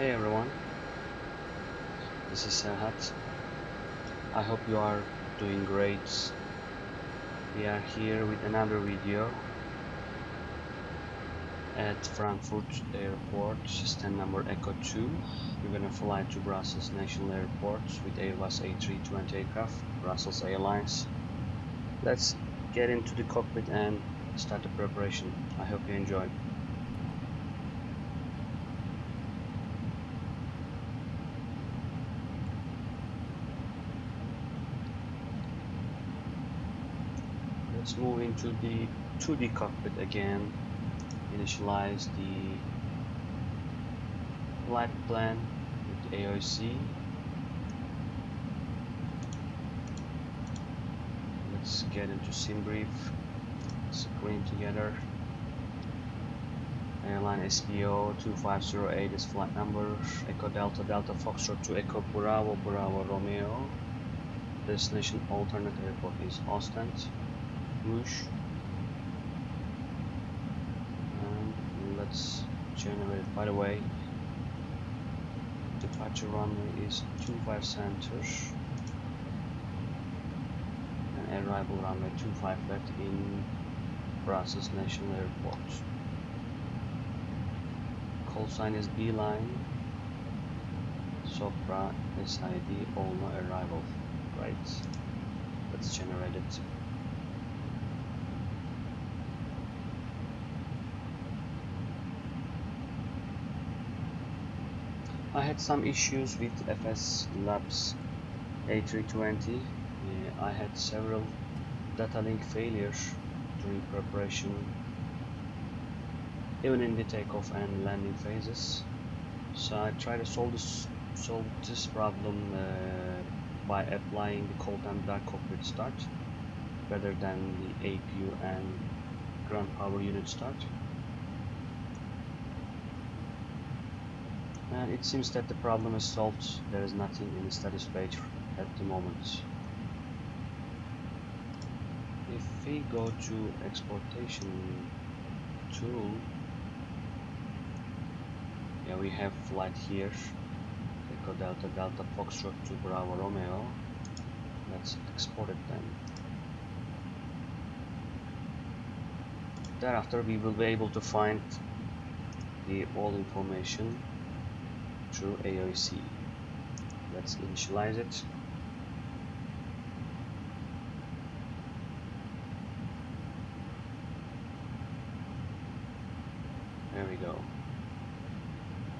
Hey everyone, this is Serhat. I hope you are doing great. We are here with another video at Frankfurt Airport, stand number Echo 2. We're gonna fly to Brussels National Airport with Airbus A320 aircraft, Brussels Airlines. Let's get into the cockpit and start the preparation. I hope you enjoy. Let's move into the 2D cockpit again. Initialize the flight plan with AOC. Let's get into sim brief. Screen together. Airline SPO 2508 is flight number. Echo Delta Delta Foxtrot to Echo Bravo Bravo Romeo. Destination alternate airport is Ostend. Rouge. And let's generate it. By the way, departure runway is 25 center and arrival runway 25 left in Brussels National Airport. Call sign is B-line. Sopra SID Olma arrival. Right. Let's generate it. I had some issues with FSLabs A320. I had several data link failures during preparation, even in the takeoff and landing phases. So I tried to solve this problem by applying the cold and dark cockpit start rather than the APU and ground power unit start. And it seems that the problem is solved. There is nothing in the status page at the moment. If we go to exportation tool, yeah, we have flight here. Echo Delta Delta Foxtrot to Bravo Romeo. Let's export it then. Thereafter we will be able to find the all information through AOC. Let's initialize it. There we go.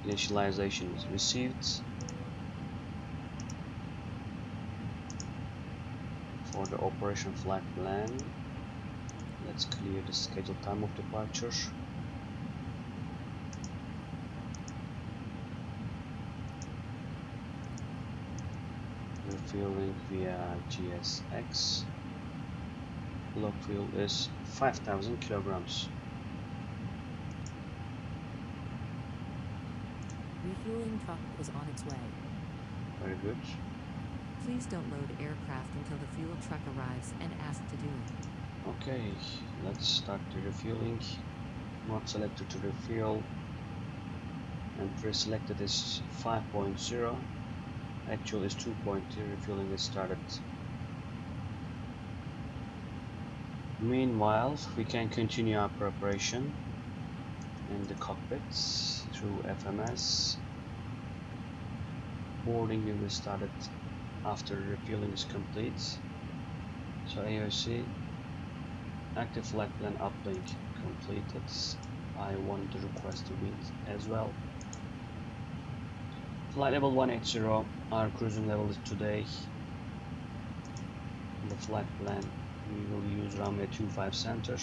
Initialization is received. For the operation flight plan, let's clear the scheduled time of departure. Refueling via GSX. Block fuel is 5,000 kilograms. Refueling truck is on its way. Very good. Please don't load aircraft until the fuel truck arrives and ask to do it. Okay, let's start the refueling. Mode selected to refuel and pre-selected is 5.0. Actual is 2.0. Refueling is started. Meanwhile, we can continue our preparation in the cockpits through FMS. Boarding will be started after refueling is complete. So AOC, active flight plan uplink completed. I want to request to meet as well. Flight level 180, our cruising level is today. In the flight plan, we will use runway 25 center.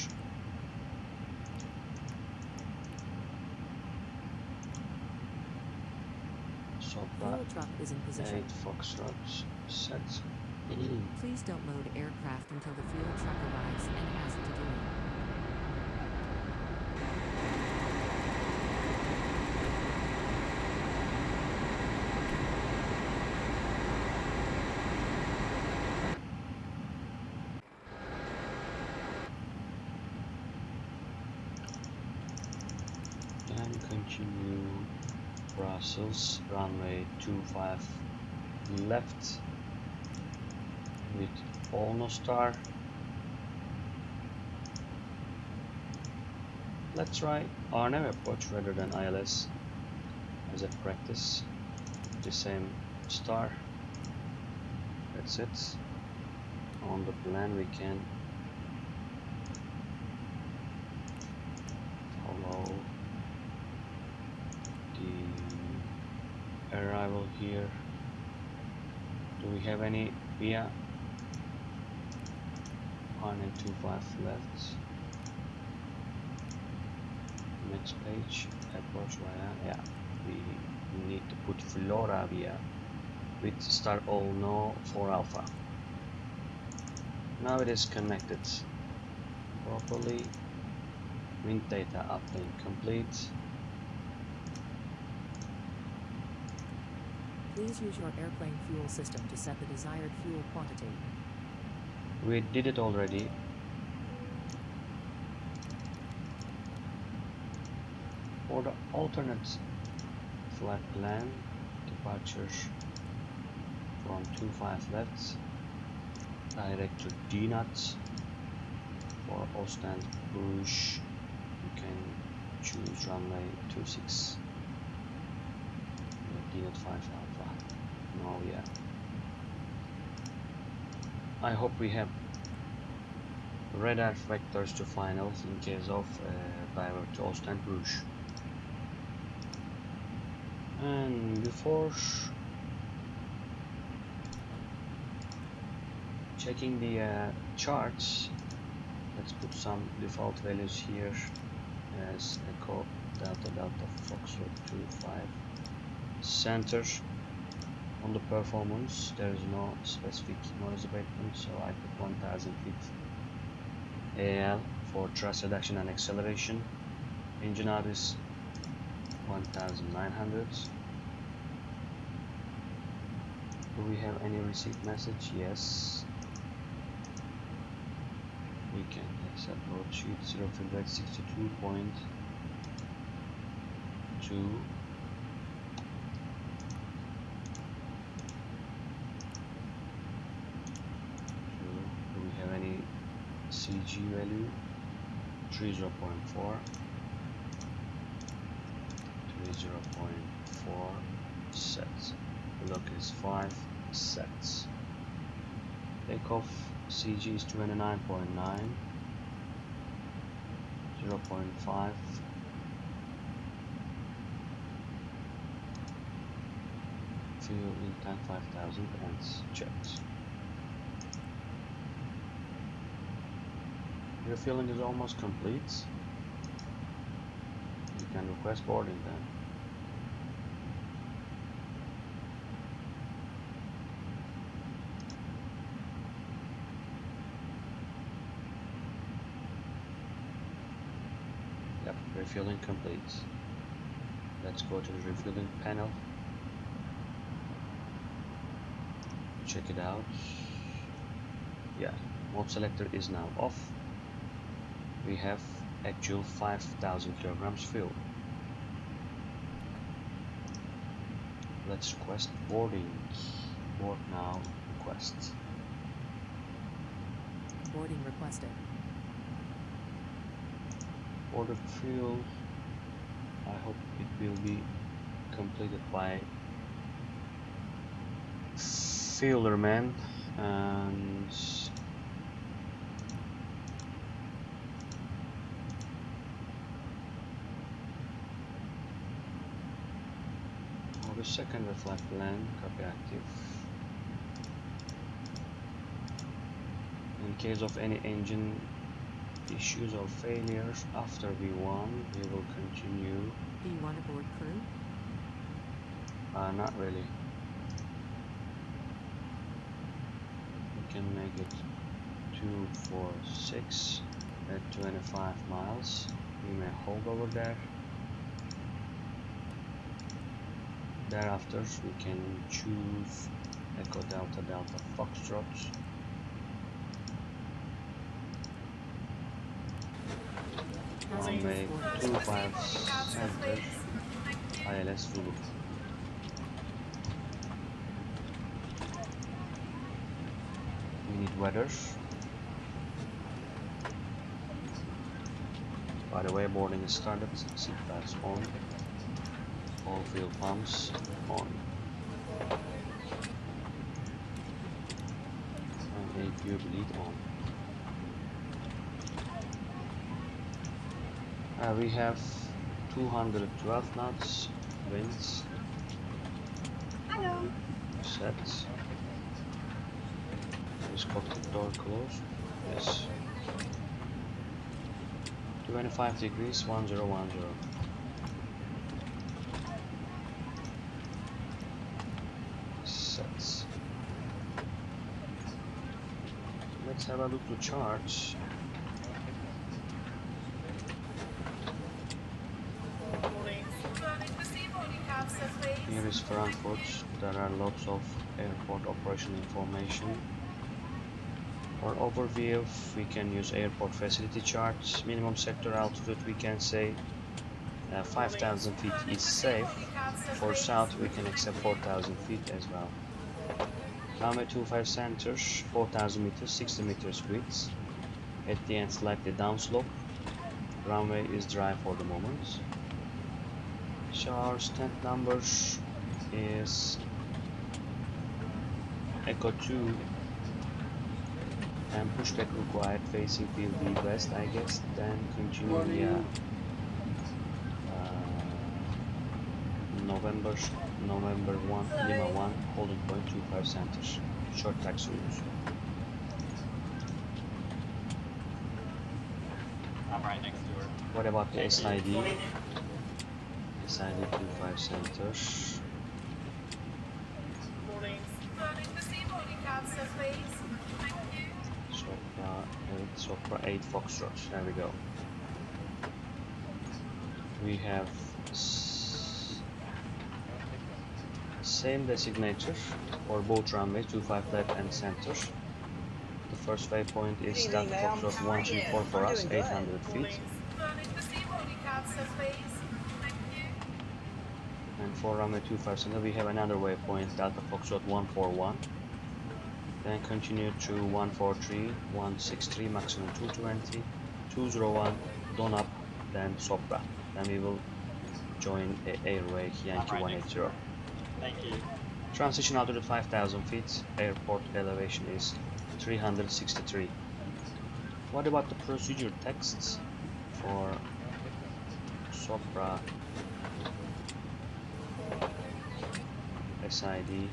Fuel truck is in position. 8 Foxtrot set. Please don't load aircraft until the fuel truck arrives and ask to do it. And continue Brussels, runway 25 left with almost star. Let's try RNAV approach rather than ILS as a practice. The same star. That's it. On the plan we can follow the arrival here. Do we have any via 125 left? Next page, approach via, yeah, we need to put Flora via with star all no for alpha. Now it is connected properly. Wind data update complete. Please use your airplane fuel system to set the desired fuel quantity. We did it already. For the alternate flight plan, departures from 25 left, direct to DNAT. For Ostend Bruges, you can choose runway 26. DNAT 5 Alpha. No, yeah. I hope we have radar vectors to finals in case of divert to Ostend Bruges. And before checking the charts, let's put some default values here as Echo Delta Delta Foxtrot 25 center. On the performance there is no specific noise abatement, so I put 1000 feet AL for thrust reduction and acceleration. Engine out is 1900. Do we have any receipt message? Yes. We can accept broadsheet 0 feedback 62.2. Do we have any CG value? 30.4. 30.4 sets. Look is 5 sets. Takeoff CG is 29.9. 0.5. Fuel in tank 5000 and checked. Refueling is almost complete. You can request boarding then. Yep, refueling complete. Let's go to the refueling panel. Check it out. Yeah, mode selector is now off. We have actual 5000 kilograms fuel. Let's request boarding. Board now, request. Boarding requested. Ordered fuel. I hope it will be completed by Fielderman and the second reflect plan, copy active. In case of any engine issues or failures after V1, we will continue. Do you want a board crew? Not really. We can make it 246 at 25 miles. We may hold over there. Thereafter, we can choose Echo Delta Delta Foxtrot. Runway 25 center. I ILS Zulu. We need weather. By the way, boarding is started. Seatbelts on. All fuel pumps on. And APU bleed on. We have 212 knots winds. Hello. Set. Is cockpit door closed? Yes. 25 degrees 1010. Sets. Let's have a look to charts. Here is Frankfurt. There are lots of airport operation information. For overview, we can use airport facility charts. Minimum sector altitude, we can say 5,000 feet is safe. For south, we can accept 4,000 feet as well. Runway 25 centers, 4,000 meters, 60 meters width. At the end, slightly downslope. Runway is dry for the moment. So our stand numbers is Echo 2 and pushback required facing field B west, I guess. Then continue, yeah. November 1, Lima 1, holding point 25 centers. Short taxi rules. I'm right next to her. What about the SID? SID 25 centers. Sopra 8 Foxtrot. There we go. We have same designator for both runways 25 left and center. The first waypoint is Delta Foxtrot 134 for us, 800 feet. And for runway 25 center we have another waypoint, Delta Foxtrot 141. Then continue to 143, 163, maximum 220, 201, Don up, then Sopra. Then we will join the airway Yankee 180. Thank you. Transition altitude 5,000 feet, airport elevation is 363. What about the procedure texts for Sopra, SID?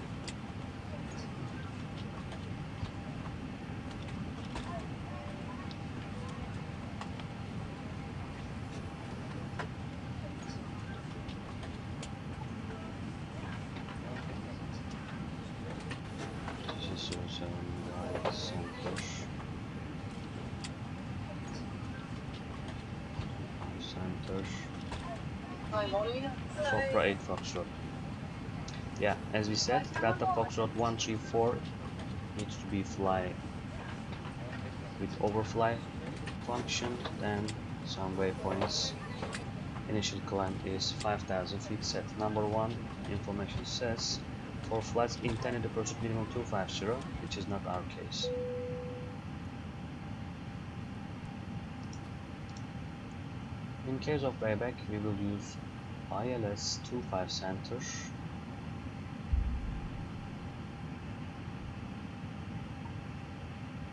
Sopra 8 Foxtrot. Yeah, as we said, Delta Foxtrot 134 needs to be fly with overfly function, then some waypoints. Initial climb is 5,000 feet set. Number 1 information says for flights intended to pursuit minimum 250, which is not our case. In case of payback, we will use ILS 25 center.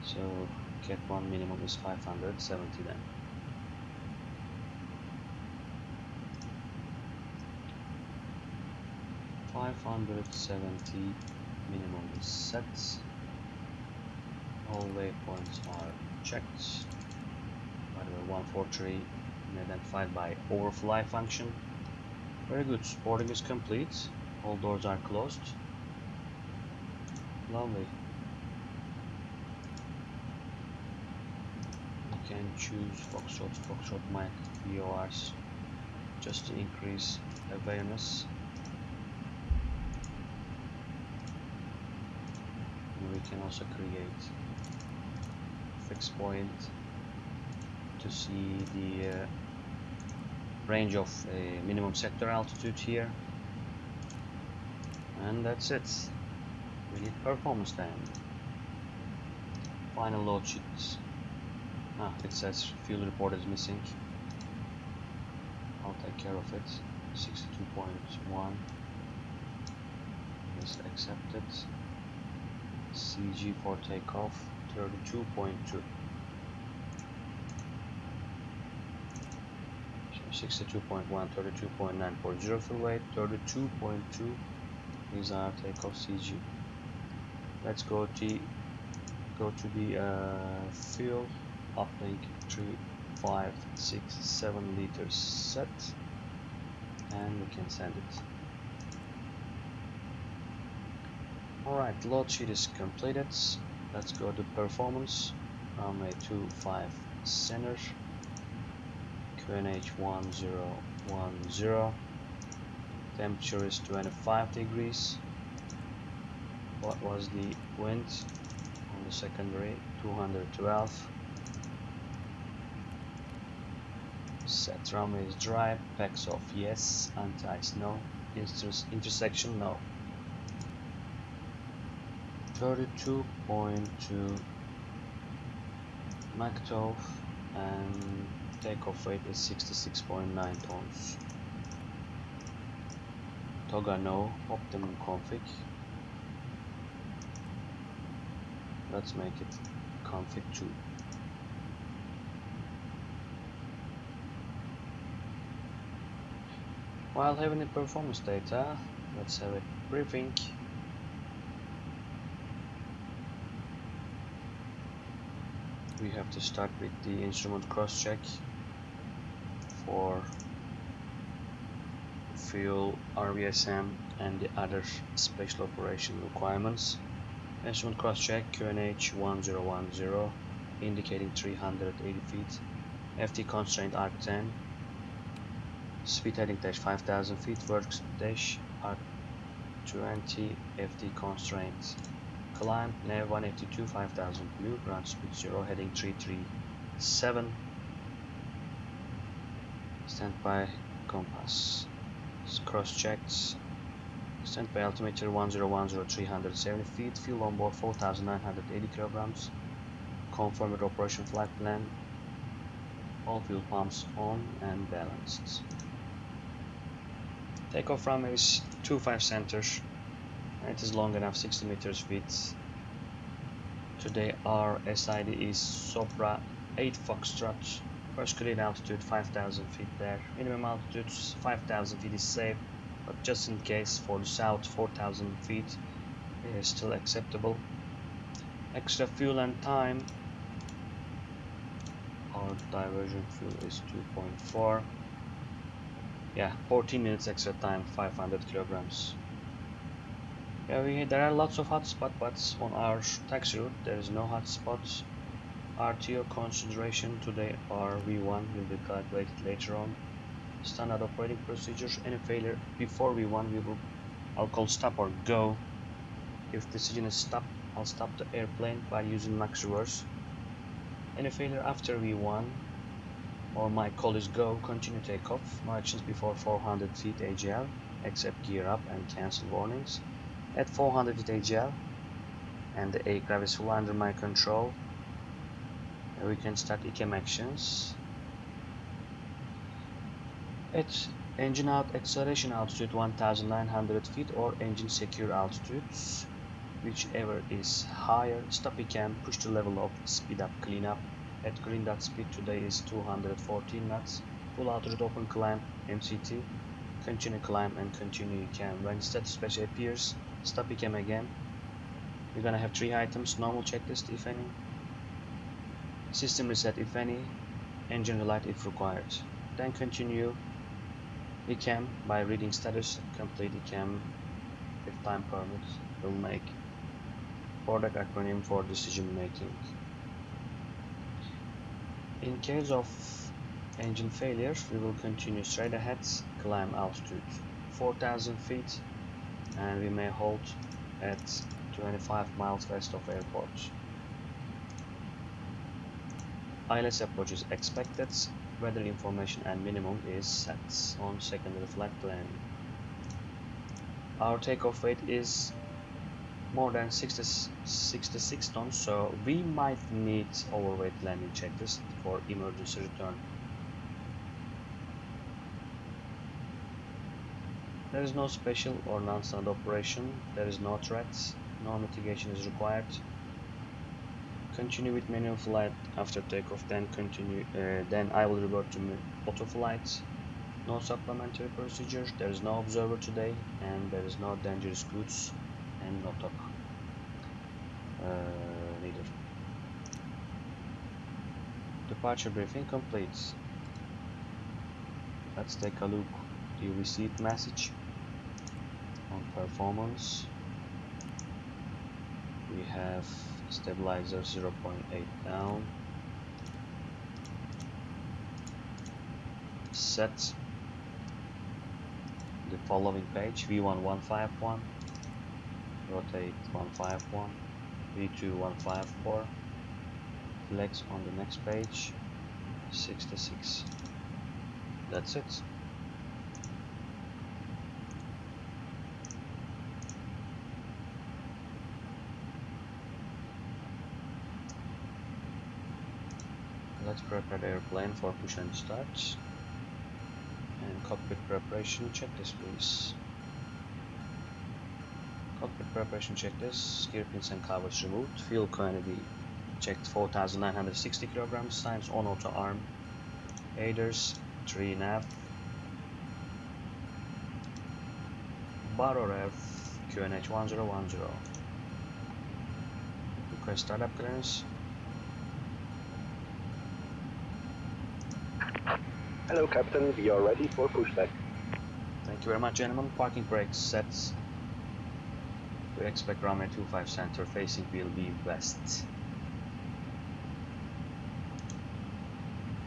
So Cat 1 minimum is 570 then. $570 minimum is set. All waypoints are checked. By the way, 143 identified by overfly function. Very good. Boarding is complete. All doors are closed. Lovely. You can choose Foxtrot Mike VORs just to increase awareness. And we can also create fixed point to see the range of minimum sector altitude here, and that's it. We need performance then. Final load sheets. It says fuel report is missing. I'll take care of it. 62.1 is accepted. CG for takeoff 32.2. 62.1, 32.9 for zero fuel weight, 32.2 is our takeoff CG. Let's go to the fuel uplink 3, 5, 6, 7 liters set, and we can send it. Alright, load sheet is completed. Let's go to performance. Runway 25 center. QNH 1010. Temperature is 25 degrees. What was the wind on the secondary? 212. Set runway is dry. Packs off yes. Anti-ice no. Intersection no. 32.2 MACTO and takeoff weight is 66.9 tons. Toga no, optimum config. Let's make it config 2. While having the performance data, let's have a briefing. We have to start with the instrument cross check for fuel, RVSM and the other special operation requirements. Instrument cross check QNH 1010 indicating 380 feet, FT constraint arc 10, speed heading dash 5000 feet, vertex dash arc 20, FT constraint. Climb nav 182 5000 blue, ground speed 0, heading 337. Standby compass. Cross checked. Standby altimeter 1010 370 feet. Fuel on board 4980 kilograms. Confirmed operation flight plan. All fuel pumps on and balanced. Takeoff runway is 25 center. It is long enough, 60 meters width. Today our SID is Sopra 8 Foxtrot. First cleared altitude 5000 feet there. Minimum altitude 5000 feet is safe, but just in case for the south 4000 feet is still acceptable. Extra fuel and time. Our diversion fuel is 2.4. Yeah, 14 minutes extra time, 500 kilograms. Yeah, there are lots of hotspot, but on our taxi route there is no hotspot. RTO consideration today, our V1 will be calculated later on. Standard operating procedures. Any failure before V1 I'll call stop or go. If decision is stop, I'll stop the airplane by using max reverse. Any failure after V1 or my call is go, continue takeoff. No actions before 400 feet AGL except gear up and cancel warnings. At 400 feet AGL and the aircraft is full under my control, we can start ECAM actions. At engine out acceleration altitude 1900 feet or engine secure altitudes, whichever is higher, stop ECAM, push to level of speed up cleanup. At green dot speed today is 214 knots. Full altitude open climb MCT, continue climb and continue ECAM. When status special appears, stop ECAM again. You're gonna have 3 items: normal checklist if any, system reset if any, engine relight if required. Then continue ECAM by reading status, complete ECAM if time permits. Will make product acronym for decision making. In case of engine failure, we will continue straight ahead, climb altitude 4000 feet, and we may halt at 25 miles west of airport. ILS approach is expected. Weather information and minimum is set on secondary flight plan. Our takeoff weight is more than 66 tons, so we might need overweight landing checklist for emergency return. There is no special or non-standard operation. There is no threats. No mitigation is required. Continue with manual flight after takeoff. Then Then I will revert to auto flight. No supplementary procedure. There is no observer today, and there is no dangerous goods, and no talk. Neither. Departure briefing complete. Let's take a look. The received message on performance. We have stabilizer 0.8 down. Set the following page: V1 151, rotate 151, V2 154, flex on the next page 66. That's it. Let's prepare the airplane for push and start. And cockpit preparation checklist, please. Cockpit preparation checklist: gear pins and covers removed, fuel quantity checked 4,960 kilograms, times on auto arm, aiders 3 nav, bar rev QNH 1010. Request startup clearance. Hello, Captain. We are ready for pushback. Thank you very much, gentlemen. Parking brakes set. We expect runway 25 center, facing will be west.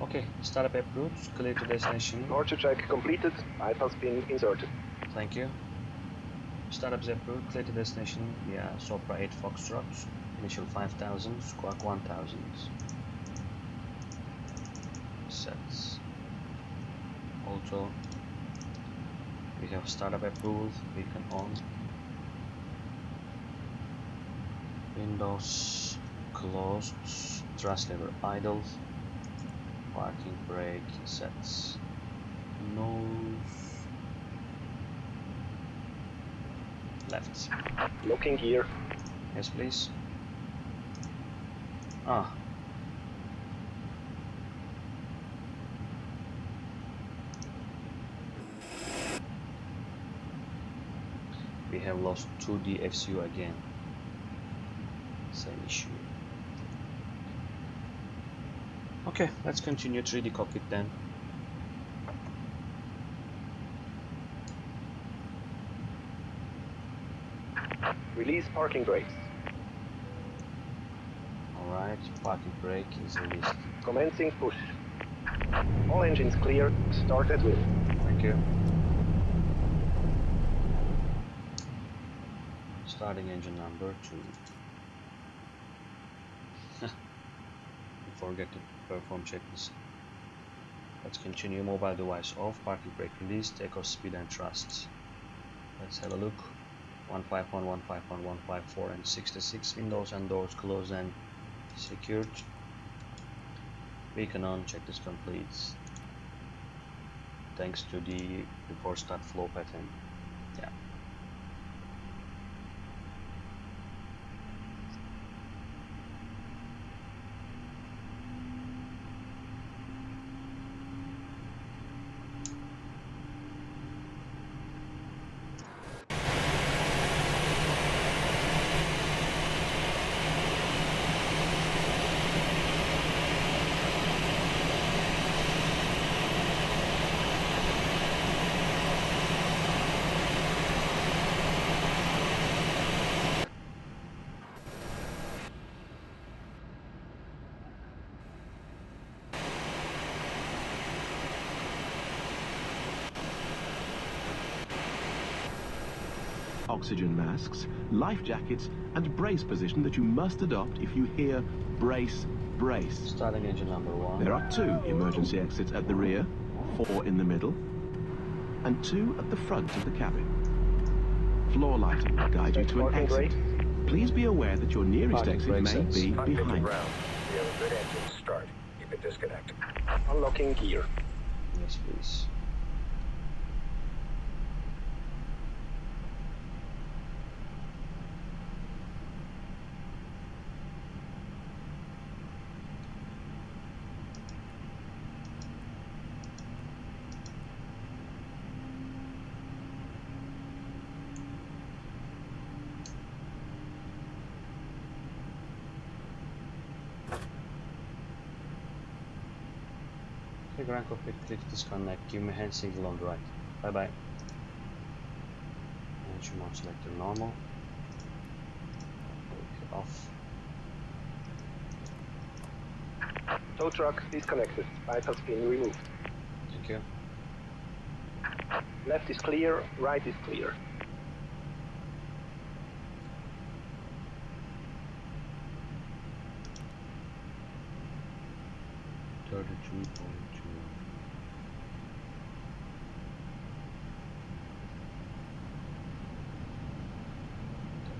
Okay, startup approved. Clear to destination. Departure check completed. Pipe has been inserted. Thank you. Startup is approved. Clear to destination via Sopra 8 Foxtrot. Initial 5,000, squawk 1,000. Sets. Auto. We have startup approval. Beacon on. Windows closed. Thrust lever idle. Parking brake sets. Nose left. Locking gear. Yes, please. Ah. We have lost 2D FCU again. Same issue. Okay, let's continue 3D cockpit then. Release parking brakes. Alright, parking brake is released. Commencing push. All engines clear. Start at will. Thank you. Starting engine number 2. Forget to perform checklist. Let's continue. Mobile device off, parking brake released, takeoff speed and thrust. Let's have a look. 151, 151, 154 and 66. Windows and doors closed and secured. Beacon on, checklist complete. Thanks to the before start flow pattern. Yeah. Oxygen masks, life jackets, and brace position that you must adopt if you hear brace brace. Starting engine number 1. There are 2 emergency exits at the rear, 4 in the middle, and 2 at the front of the cabin. Floor lighting will guide you to an Parking exit. brake. Please be aware that your nearest Parking exit brake may sets. be Cockpit to behind. ground. We have a good engine start. Keep it disconnected. Unlocking gear. Yes, please. Okay, ground cockpit, click disconnect. Give me hand signal on the right. Bye bye. Engine mode selector normal. Click off. Tow truck disconnected. Pipe has been removed. Thank you. Left is clear, right is clear.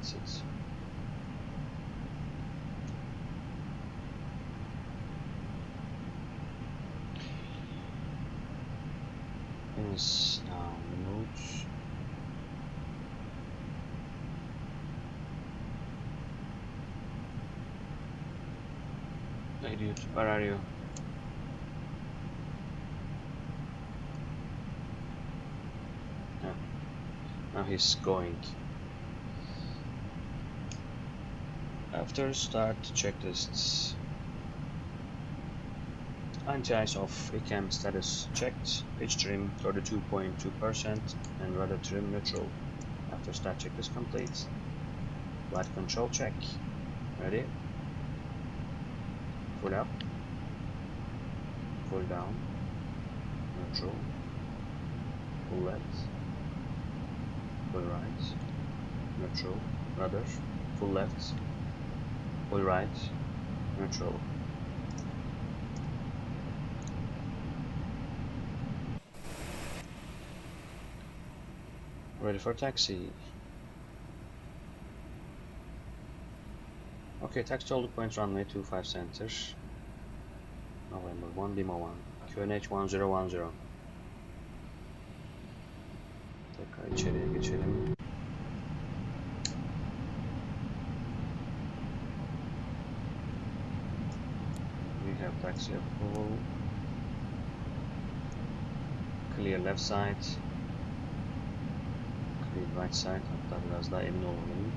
That's it. Is now notes. Hey dude, where are you? Yeah. Now he's going. After start checklists. Anti-ice off, ECAM status checked, pitch trim 32.2% and rudder trim neutral. After start checklist complete. Flight control check. Ready? Full up. Full down. Neutral. Full left. Full right. Neutral. Rudder. Full left. Full right. Neutral. Ready for taxi. Okay, taxi all the points runway 25 center. November 1, Lima 1. QNH 1010. Tekrar içeriye geçelim. We have taxi approval. Clear left side. Clear right side. Hatta biraz daha emin olalım.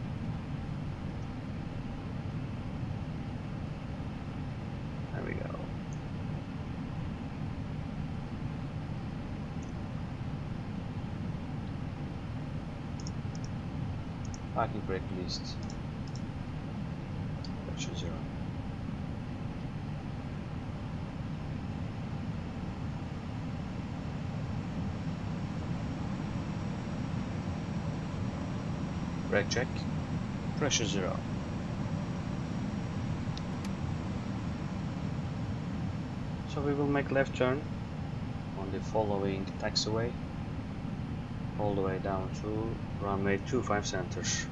There we go. Parking brake released. Pressure 0. Brake check. Pressure 0. So we will make left turn on the following taxiway all the way down to runway 25 centers.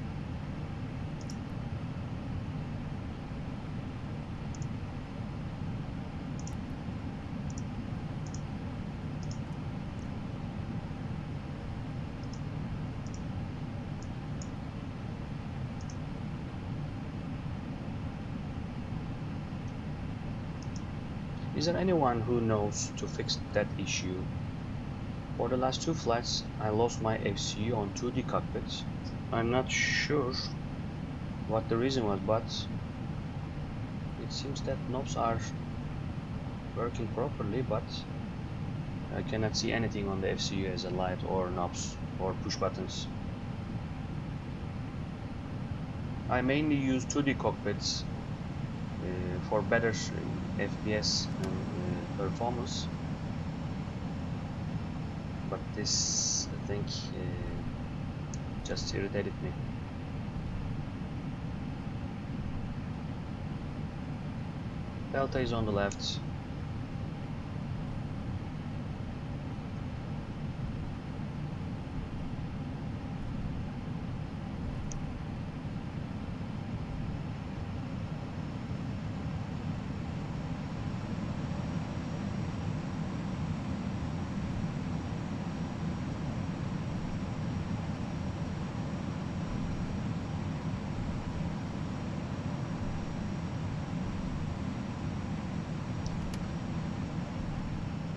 Is there anyone who knows to fix that issue? For the last 2 flights, I lost my FCU on 2D cockpits. I'm not sure what the reason was, but it seems that knobs are working properly, but I cannot see anything on the FCU as a light or knobs or push buttons. I mainly use 2D cockpits for better FPS and performance, but this I think just irritated me. Delta is on the left.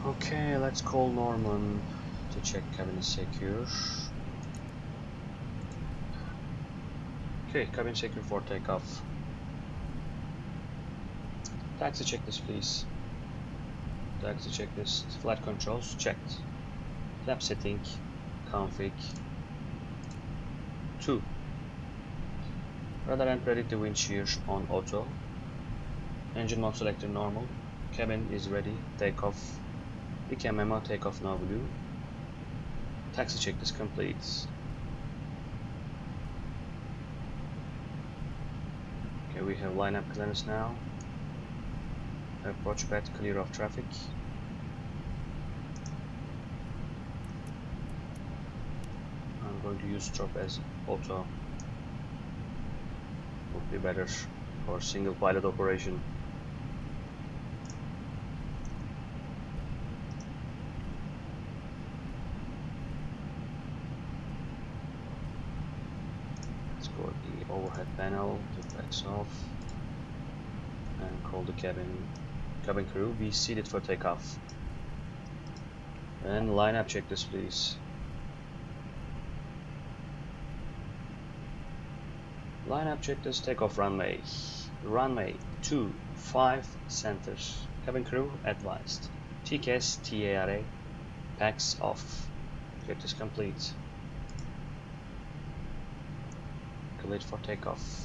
Okay, let's call Norman to check cabin is secure. Okay, cabin secure for takeoff. Taxi checklist, please. Taxi checklist. Flight controls checked. Flap setting. Config. 2. Radar and predictive wind shear on auto. Engine mode selector normal. Cabin is ready. Takeoff. Decam memo. Takeoff now blue. Taxi checklist complete. Okay, we have lineup clearance now. Approach pad clear of traffic. I'm going to use drop as auto. Would be better for single pilot operation. Let's go to the overhead panel, to backs off, and call the cabin crew. Be seated for takeoff. And lineup checklist, please. Lineup checklist, takeoff runway. Runway 25 centers. Cabin crew advised. TCAS, TARA, packs off. Checklist complete. Cleared for takeoff.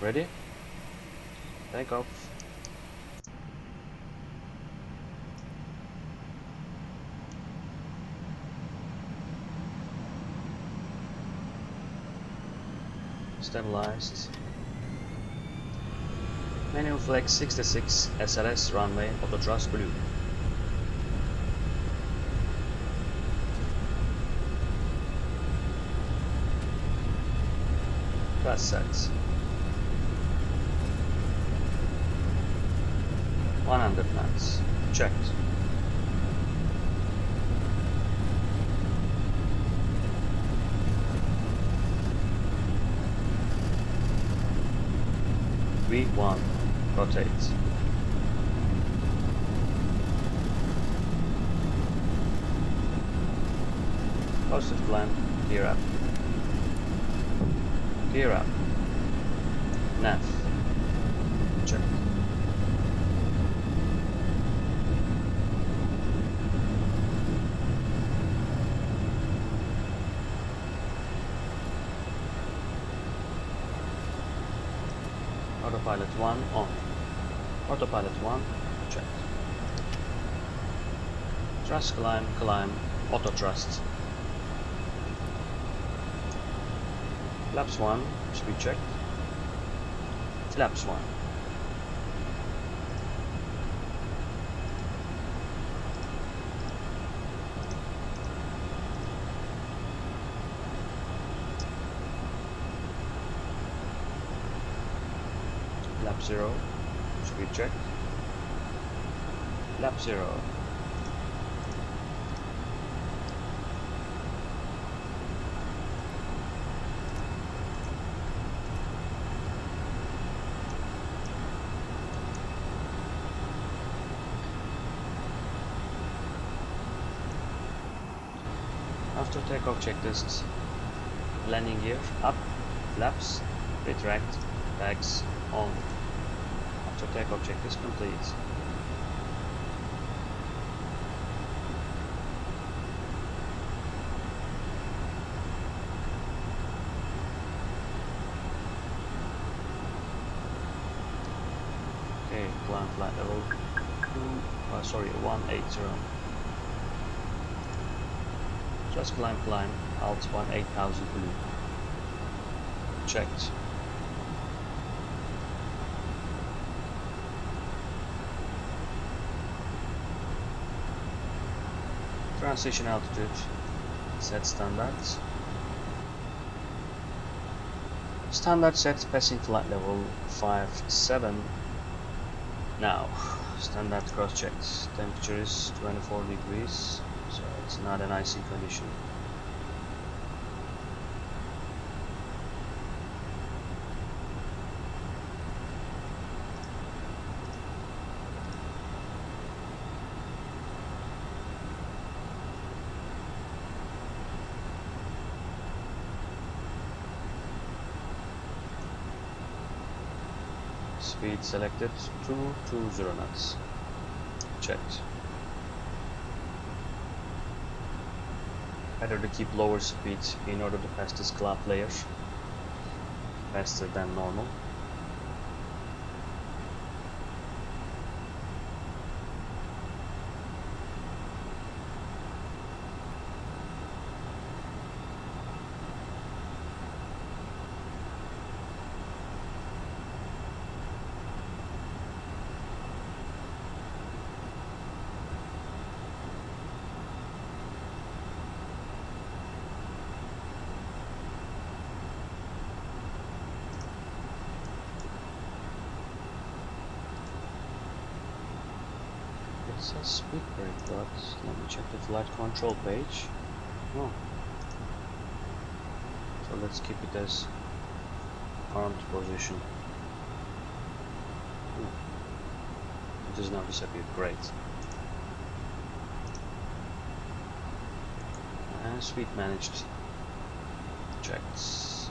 Ready? Takeoff. Stabilized. Manual flex 66 SLS runway auto thrust blue. Thrust set. 100 knots. Checked. V1. Rotate. Positive plan. Gear up. Gear up. Nav. Check. Autopilot 1 on. Autopilot 1 checked. Thrust climb, auto thrust. Flaps 1, speed checked. Flaps 1. Lap 0, speed check. Lap 0. After takeoff checklists, landing gear up, flaps, retract, bags on. After takeoff checklist complete. Okay, climb flight level 180. Just climb, alt 8000 blue. Checked. Transition altitude, set standards. Standard set passing flight level 57. Now, standard cross checks. Temperature is 24 degrees, so it's not an icing condition. Speed selected 220 knots. Checked. Better to keep lower speed in order to pass this cloud layer faster than normal. It says speed brake, but let me check the flight control page. Oh. So let's keep it as armed position. It does not disappear. Great. And speed managed. Checked.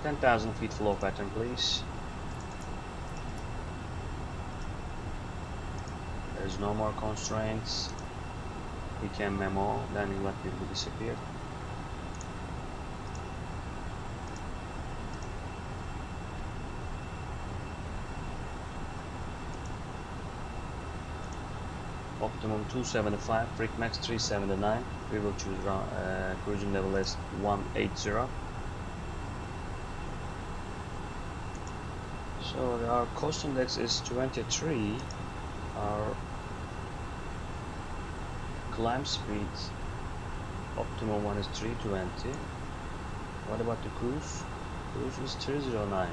10,000 feet flow pattern, please. There's no more constraints. We can memo, landing light will disappear. Optimum 275, Frick Max 379. We will choose cruising level as 180. So our cost index is 23. Our climb speed optimum one is 320. What about the cruise? Cruise is 309.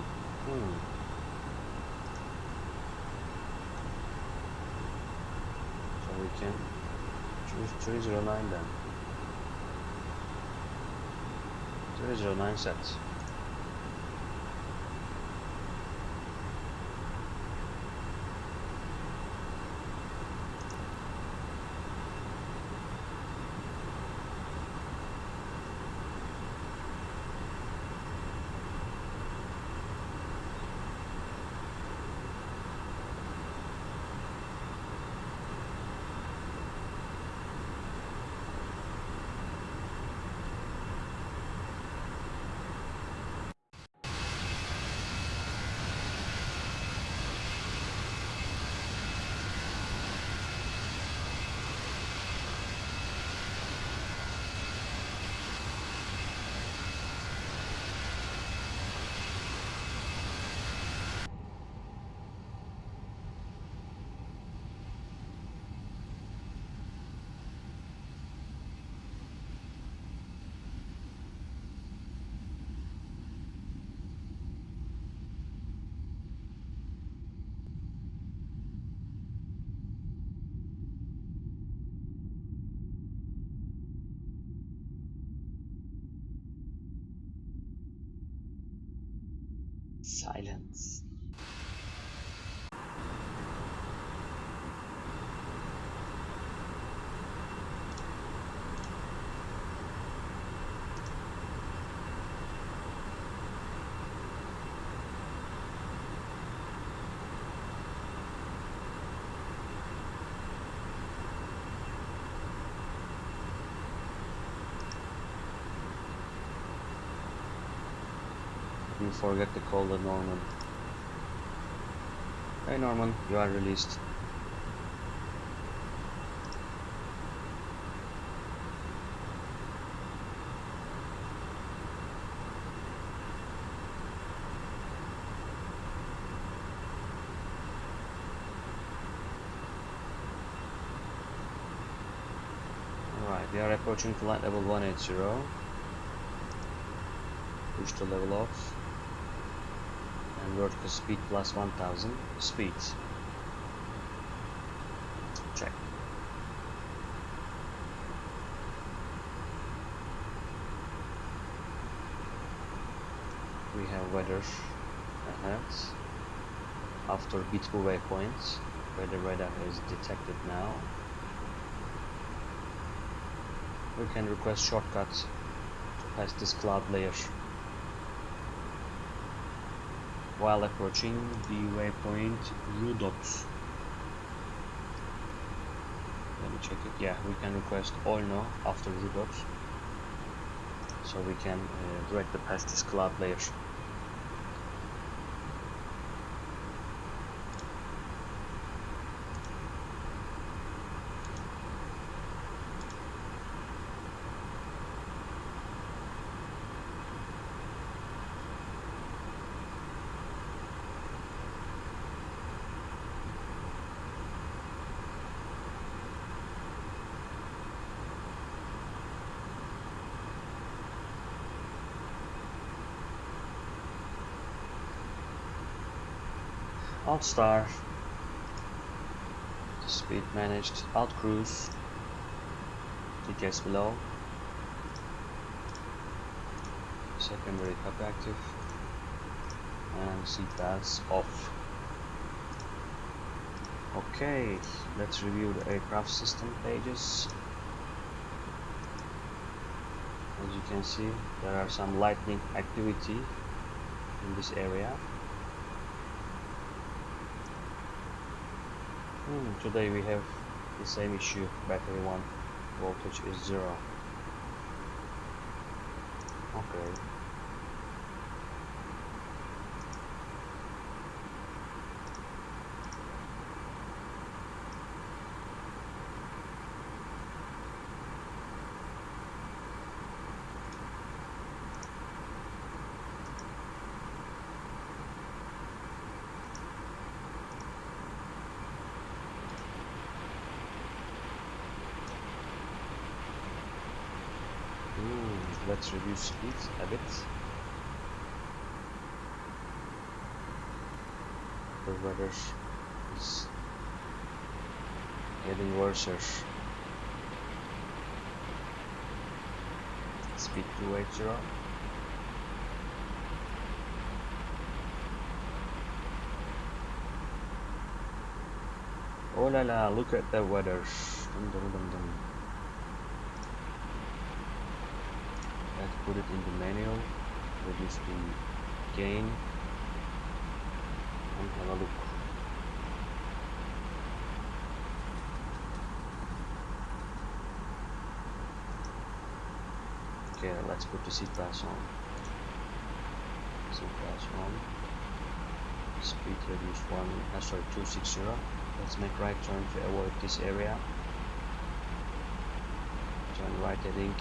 So we can choose 309 then. 309 set. Silence. You forget to call the Norman. Hey Norman, you are released. Alright, we are approaching flight level 180. Push to level off. And vertical speed plus 1000. Speed. Check. We have weather ahead. After B2 waypoints, weather radar is detected now. We can request shortcuts to pass this cloud layer. While approaching the waypoint U-dots. Let me check it. Yeah, we can request all no after U-dots. So we can directly pass this cloud layer. Alt star, speed managed, alt cruise, TKS below, secondary cup active, and seatbelts off. Okay, let's review the aircraft system pages. As you can see, there are some lightning activity in this area. Today we have the same issue, battery 1, voltage is 0. Okay. Let's reduce speed a bit. The weather is getting worse. Speed 280. Oh la la, look at the weather. Dum, dum, dum, dum. Let's put it in the manual, reduce the gain, and have a look. Okay, let's put the seat belts on. Seat belts on. Speed reduced 260. Let's make right turn to avoid this area. Turn right heading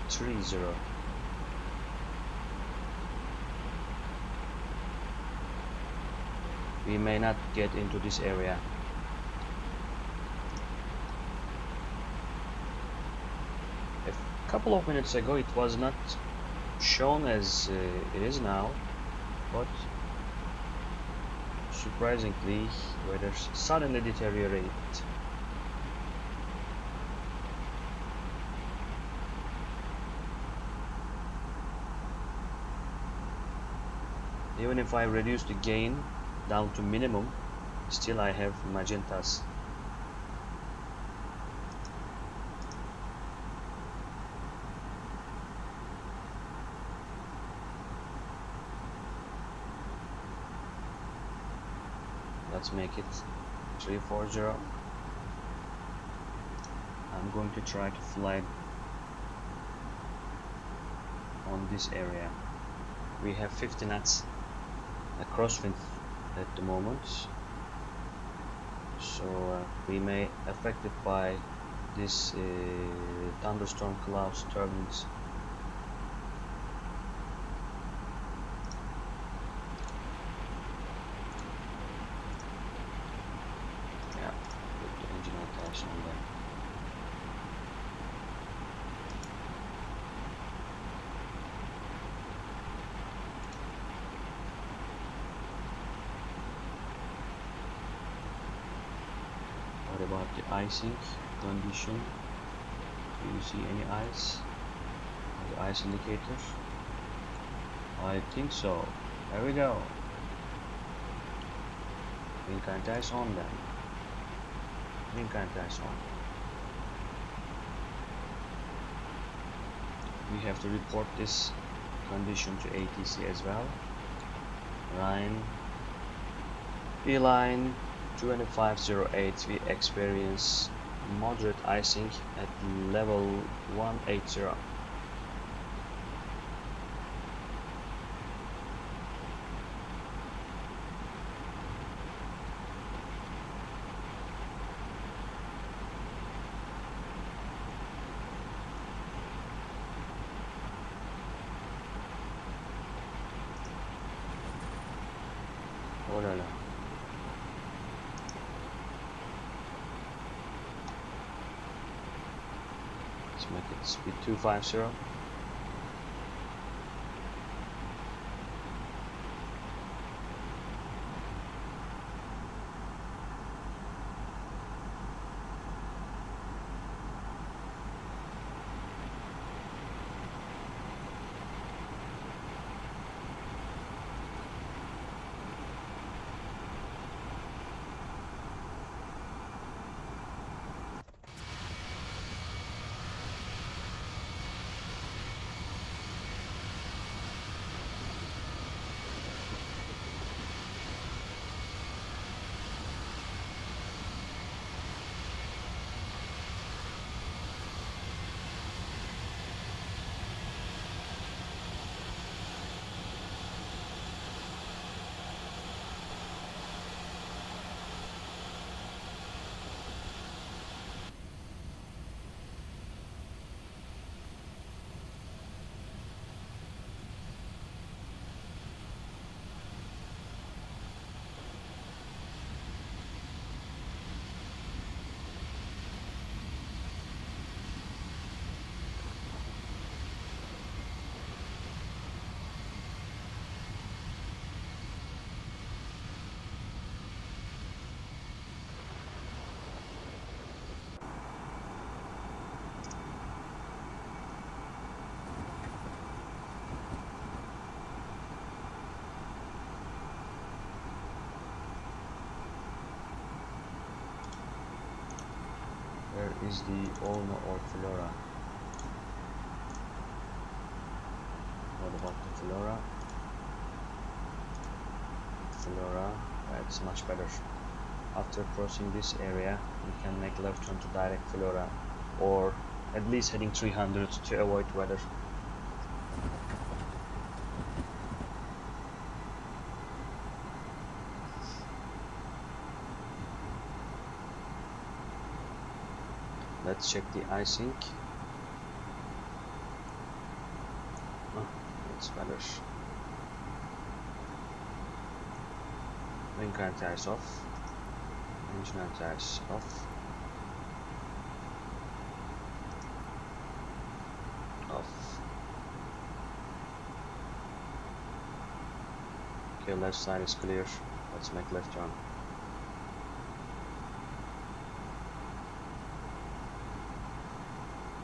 330. We may not get into this area. A couple of minutes ago it was not shown as it is now, but surprisingly weather suddenly deteriorated. Even if I reduce the gain down to minimum, still I have magentas. Let's make it 340. I'm going to try to fly on this area. We have 50 knots. a crosswind at the moment, so we may affected by this thunderstorm clouds turbulence. Yeah, put the engine attach on there. What about the icing condition? Do you see any ice? The ice indicator? I think so. There we go. Wing anti-ice on then. Wing anti-ice on. We have to report this condition to ATC as well. Rhine Beeline 2508, we experience moderate icing at level 180. Oh no no. Let's make it speed 250. Where is the Olma or Flora? What about the Flora? Flora, that's much better. After crossing this area, we can make left turn to direct Flora, or at least heading 300 to avoid weather. Let's check the icing. Oh, it's better. Wing anti-ice off. Engine anti-ice off. Off. Okay, left side is clear. Let's make left turn.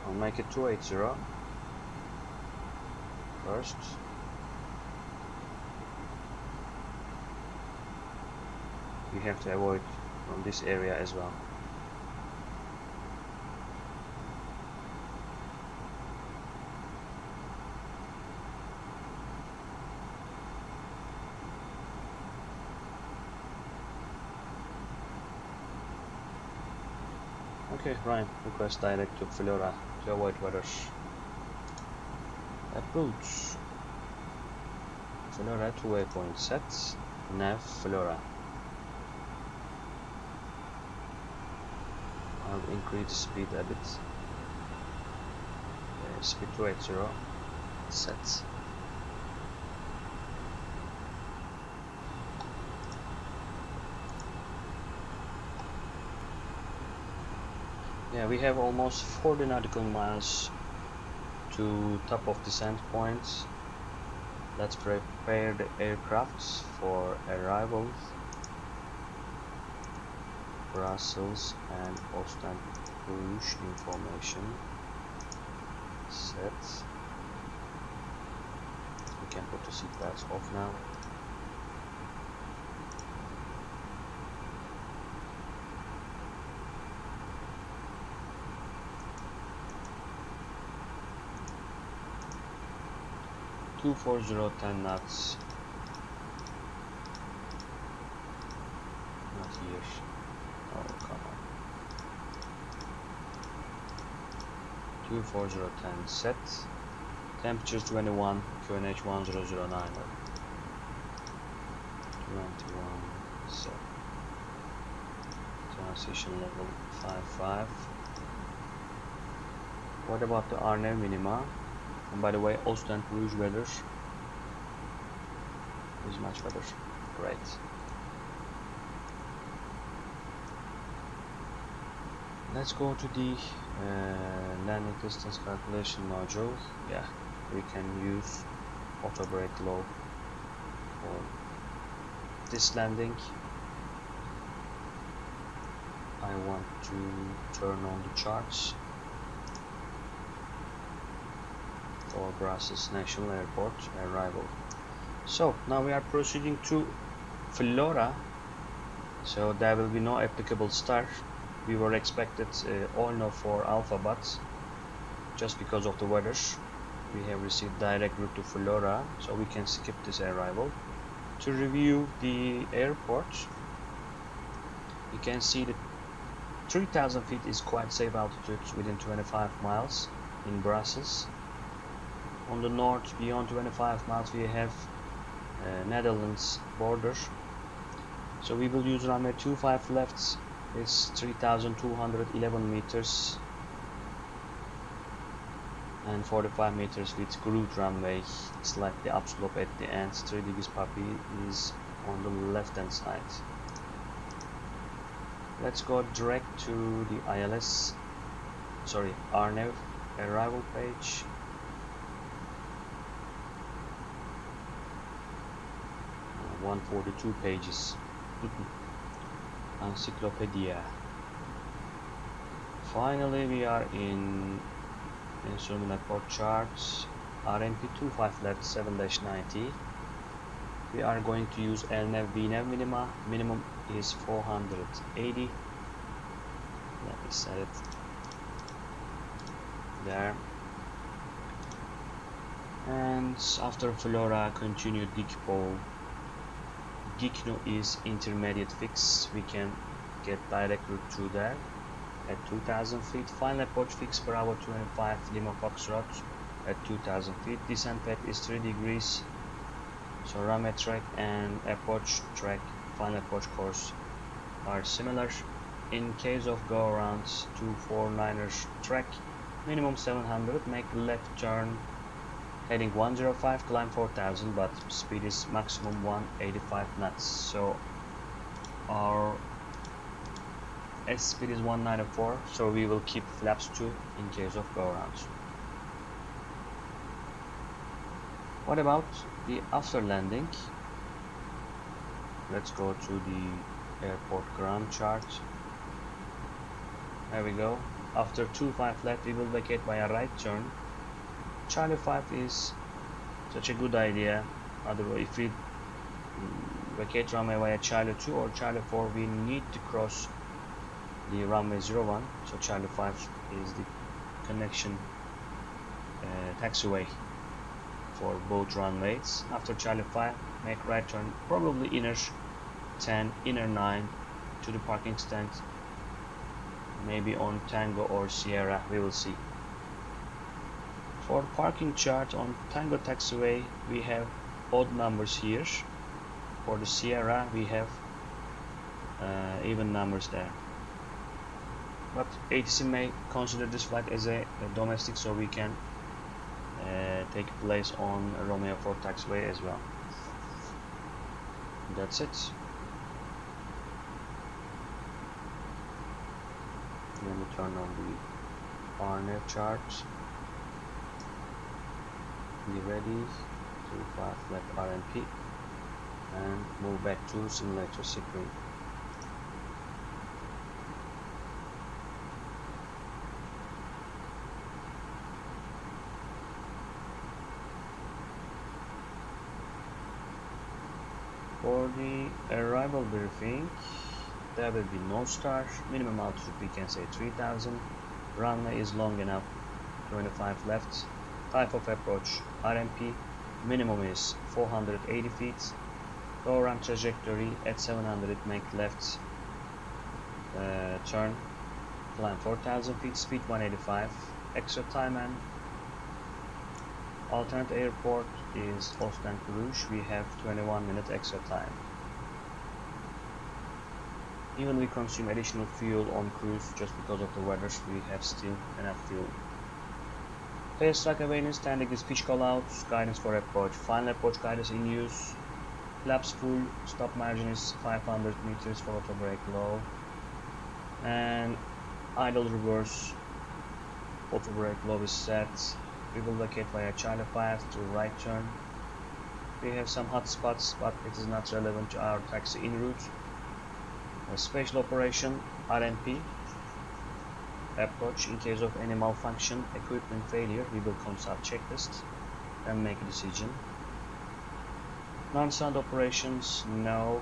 I'll make it 280 first. We have to avoid from this area as well. Okay, Ryan, request direct to Flora to avoid weather. Approach. Flora to waypoint set. nav Flora. I'll increase the speed a bit. Speed to 80. Set. Yeah, we have almost 40 nautical miles to top of descent points. Let's prepare the aircrafts for arrival. Brussels and Ostend Rouge information set. We can put the seatbelts off now. Two 4010 knots. Not here. Oh, come on. 24010 set. Temperature 21, QNH 1009. 21 set. Transition level 55. What about the RNAV minima? And by the way, Ostend Rouge weather is much better. Great. Let's go to the landing distance calculation module. Yeah, we can use auto brake low for this landing. I want to turn on the charts for Brussels National Airport arrival. So now we are proceeding to Flora, so there will be no applicable start. We were expected Olno for Alpha, but just because of the weather we have received direct route to Flora, so we can skip this arrival. To review the airport, you can see that 3000 feet is quite safe altitude within 25 miles in Brussels. On the north, beyond 25 miles, we have Netherlands border. So we will use runway 25 left. It's 3211 meters and 45 meters with grooved runway, slightly upslope at the end. 3 degrees puppy is on the left hand side. Let's go direct to the ILS, sorry, RNAV arrival page. Uh, 142 pages. Encyclopedia. Finally, we are in instrument port charts. RNP 25 left 7-90. We are going to use LNAV VNAV minima. Minimum is 480. Let me set it there. And after Flora, continue Dikpo. Gikno is intermediate fix. We can get direct route to there at 2000 feet. Final approach fix Bravo 25 Lima Foxtrot at 2000 feet. Descent path is 3 degrees. So runway track and approach track, final approach course are similar. In case of go around 249ers track, minimum 700, make left turn heading 105, climb 4000, but speed is maximum 185 knots. So our S speed is 194, so we will keep flaps 2 in case of go arounds. What about the after landing? Let's go to the airport ground chart. There we go. After 25 left, we will vacate by a right turn. Charlie 5 is such a good idea. Otherwise, if we vacate runway via Charlie 2 or Charlie 4, we need to cross the runway 01. So Charlie 5 is the connection taxiway for both runways. After Charlie 5, make right turn, probably inner 10, inner 9 to the parking stand, maybe on Tango or Sierra, we will see. For parking chart on Tango taxiway, we have odd numbers here. For the Sierra we have even numbers there. But ATC may consider this flight as a domestic, so we can take place on Romeo 4 taxiway as well. That's it. Let me turn on the RNAV chart. Be ready. 25 left RMP and move back to simulator screen. For the arrival briefing, there will be no star. Minimum altitude we can say 3000. Runway is long enough, 25 left. Type of approach RMP. Minimum is 480 feet. Low run trajectory at 700, make left turn. Climb 4000 feet, speed 185. Extra time and alternate airport is Ostend Rouge. We have 21 minutes extra time. Even we consume additional fuel on cruise just because of the weather, we have still enough fuel. Phase track awareness, 10 degrees pitch callouts, guidance for approach. Final approach guidance in use. Flaps full, stop margin is 500 meters for auto brake low. And idle reverse, auto brake low is set. We will vacate via China path to right turn. We have some hot spots, but it is not relevant to our taxi en route. A special operation RMP approach. In case of any malfunction, equipment failure, we will consult checklist and make a decision. Non-sound operations, no.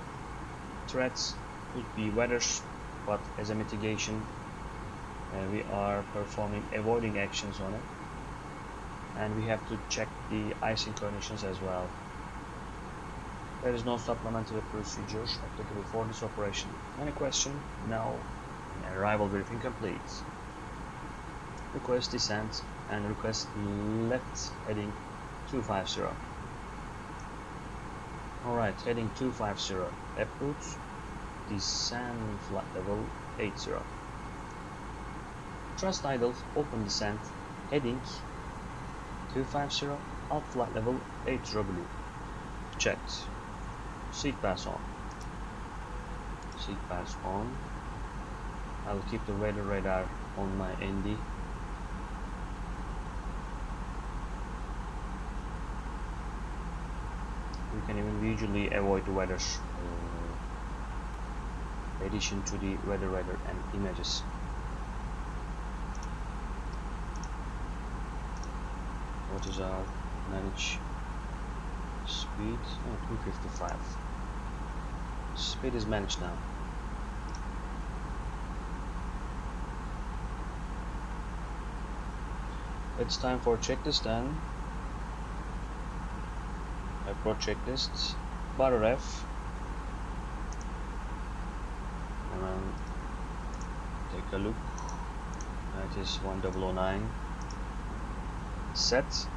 Threats could be weather, but as a mitigation we are performing avoiding actions on it, and we have to check the icing conditions as well. There is no supplementary procedure applicable for this operation. Any question? No. Arrival briefing complete. Request descent and request left heading 250. Alright, heading 250. Approach, descend flight level 80. Thrust idle, open descent, heading 250, alt flight level 80W. Checked. Seat pass on. Seat pass on. I will keep the weather radar on my ND. We can even visually avoid the weather addition to the weather radar and images. What is our manage speed? Oh, 255. Speed is managed now. It's time for checklist then. Approach checklist. Bar ref. And then take a look. That is 1009. Set.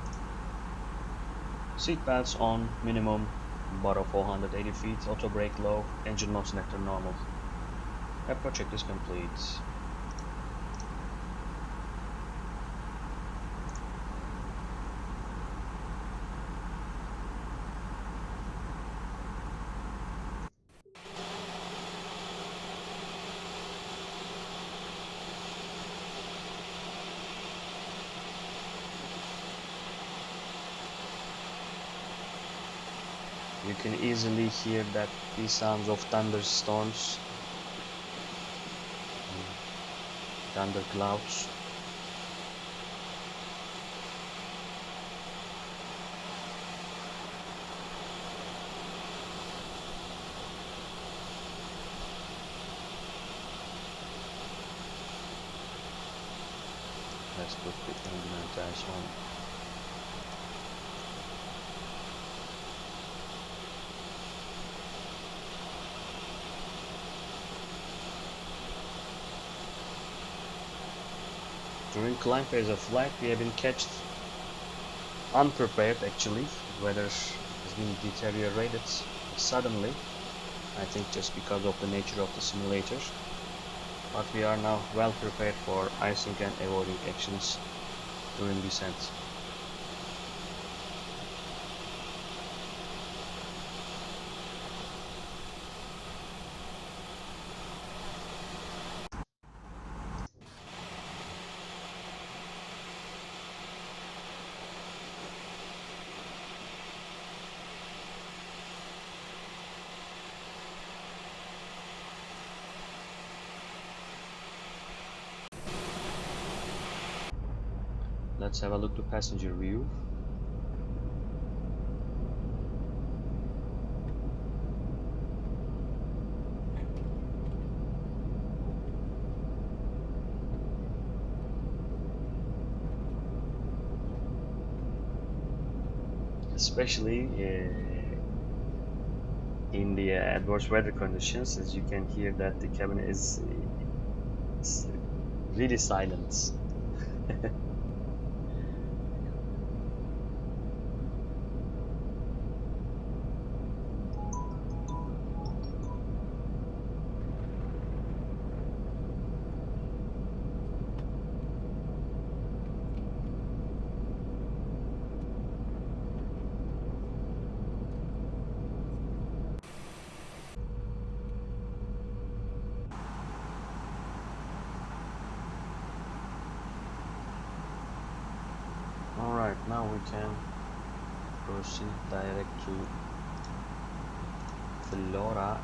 Seat belts on minimum. Bar 480 feet. Auto brake low. Engine mode selector normal. Approach checklist complete. You can easily hear that the sounds of thunderstorms, thunderclouds. Let's put the engine tires on. During climb phase of flight, we have been catched unprepared actually. Weather has been deteriorated suddenly, I think just because of the nature of the simulator, but we are now well prepared for icing and avoiding actions during descent. Let's have a look to passenger view. Especially in the adverse weather conditions, as you can hear that the cabin is really silent. Alright, now we can proceed direct to Flora.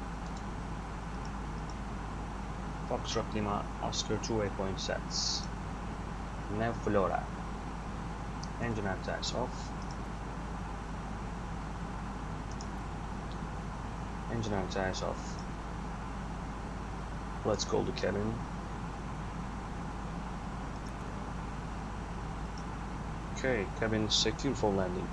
Foxtrot Lima, Oscar 2 waypoint sets. Nav Flora. Engine anti-ice off. Engine anti-ice off. Let's call the cabin. Okay, cabin secure for landing.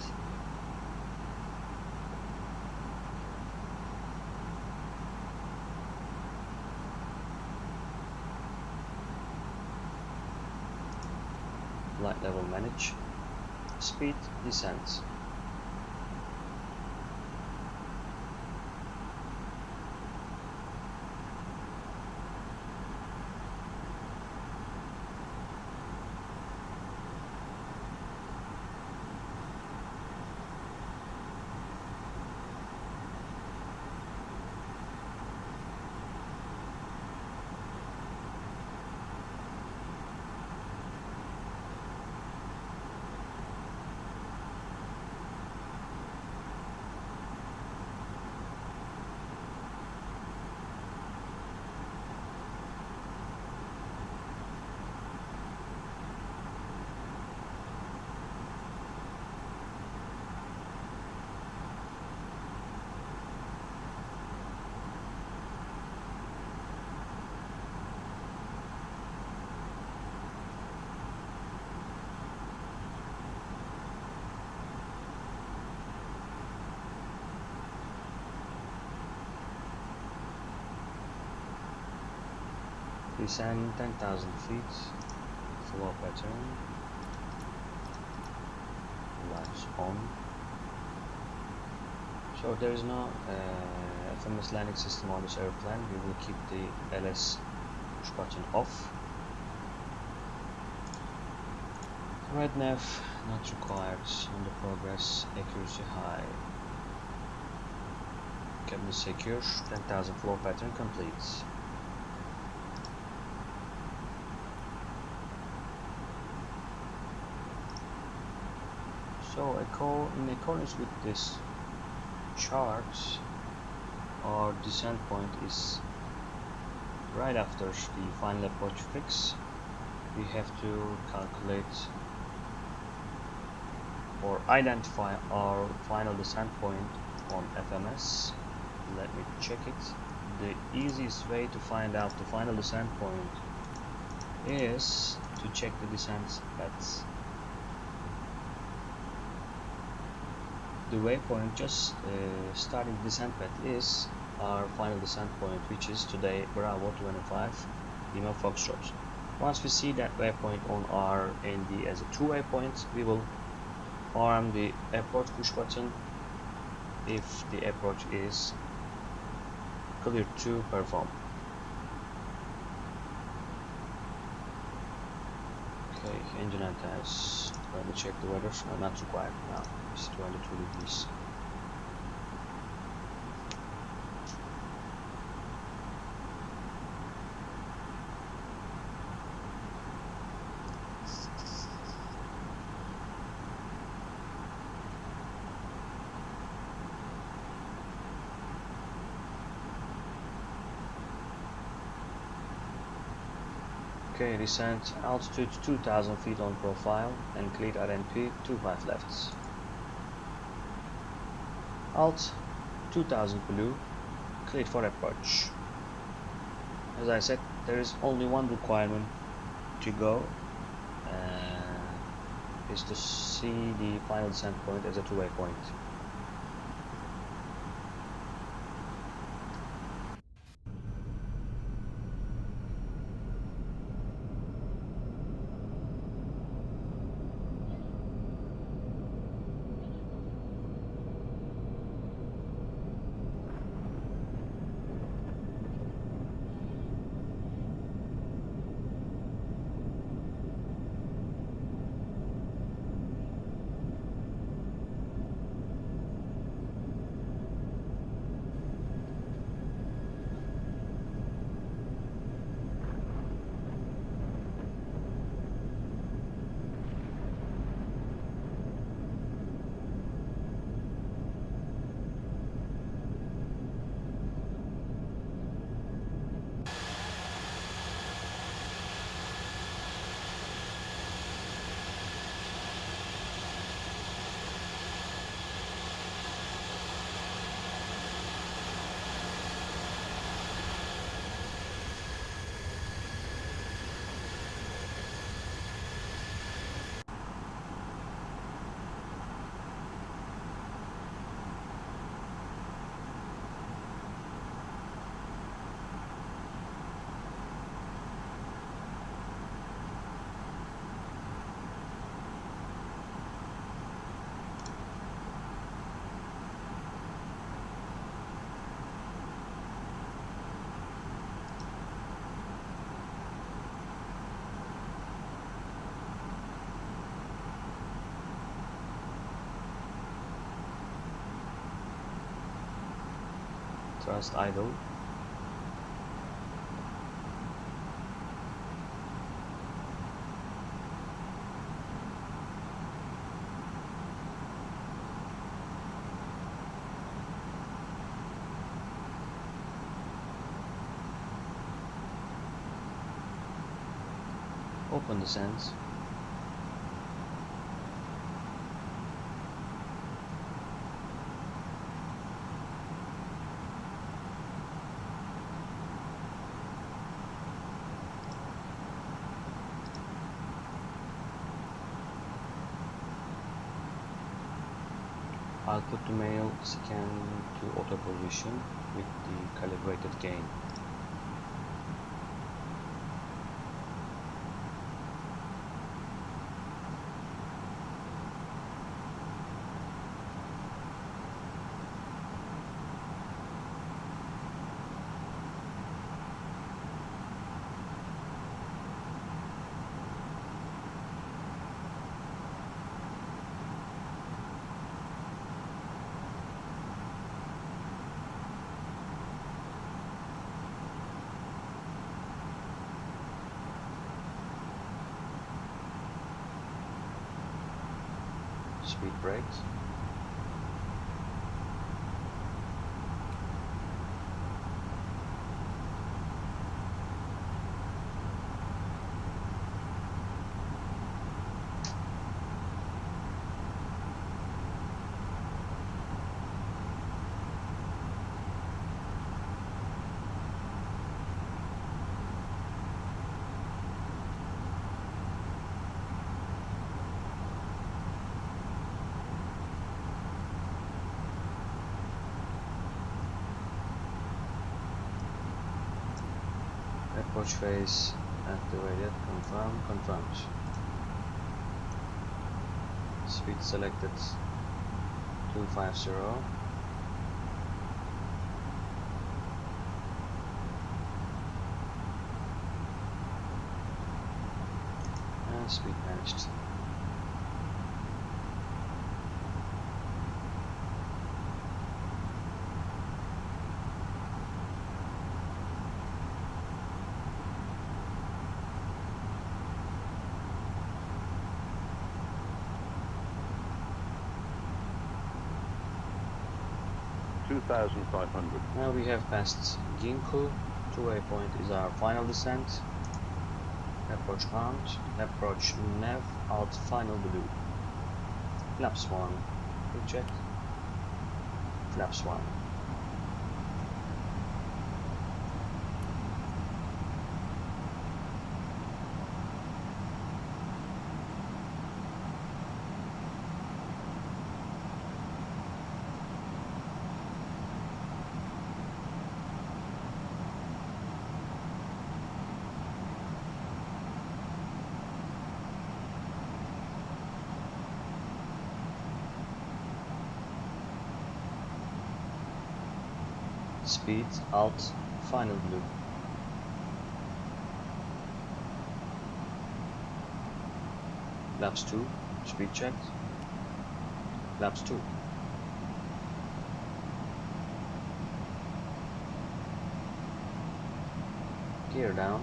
Light level manage. Speed descent. Descend 10,000 feet. Flow pattern. Lights on. So there is no FMS landing system on this airplane. We will keep the LS push button off. Right nav not required. Under progress. Accuracy high. Cabin secure. 10,000 flow pattern complete. So in accordance with this chart, our descent point is right after the final approach fix. We have to calculate or identify our final descent point on FMS. Let me check it. The easiest way to find out the final descent point is to check the descent paths. The waypoint just starting descent path is our final descent point, which is today Bravo 25 Lima Foxtrot. Once we see that waypoint on our ND as a 2 waypoint, we will arm the approach push button if the approach is clear to perform. Okay, engine anti-ice. Let me check the weather. No, not required now. It's 22 degrees. Okay, descent altitude 2000 feet on profile and cleared RNP 25 left. Alt 2000 blue, cleared for approach. As I said, there is only one requirement to go, is to see the final descent point as a two-way point. Thrust idle. Open descent. I'll put the mail scan to auto position with the calibrated gain. Speed brakes. Approach phase activated. Confirmed. Speed selected 250. speed managed. Now we have passed Ginku. Two-way point is our final descent. Approach armed. Approach nav out final blue. Flaps 1. Quick check. Flaps 1. Speed alt final blue. Flaps 2. Speed checked. Flaps 2. Gear down.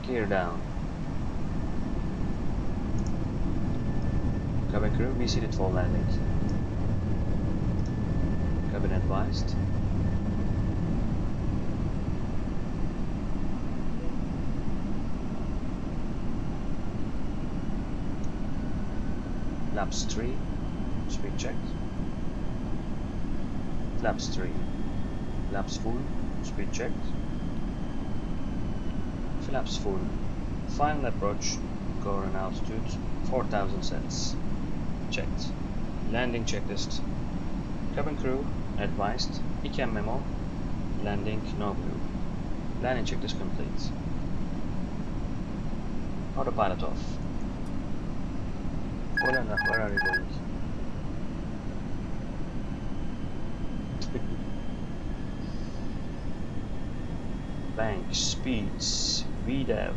Gear down. Cabin crew, be seated for landing. Cabin advised. Flaps 3. Speed checked. Flaps 3. Flaps full. Speed checked. Flaps full. Final approach. Current altitude 4000 cents. Checked. Landing checklist. Cabin crew advised. ECAM memo. Landing no blue. Landing checklist complete. Autopilot off. Olena, where are you going? Bank speeds VDEV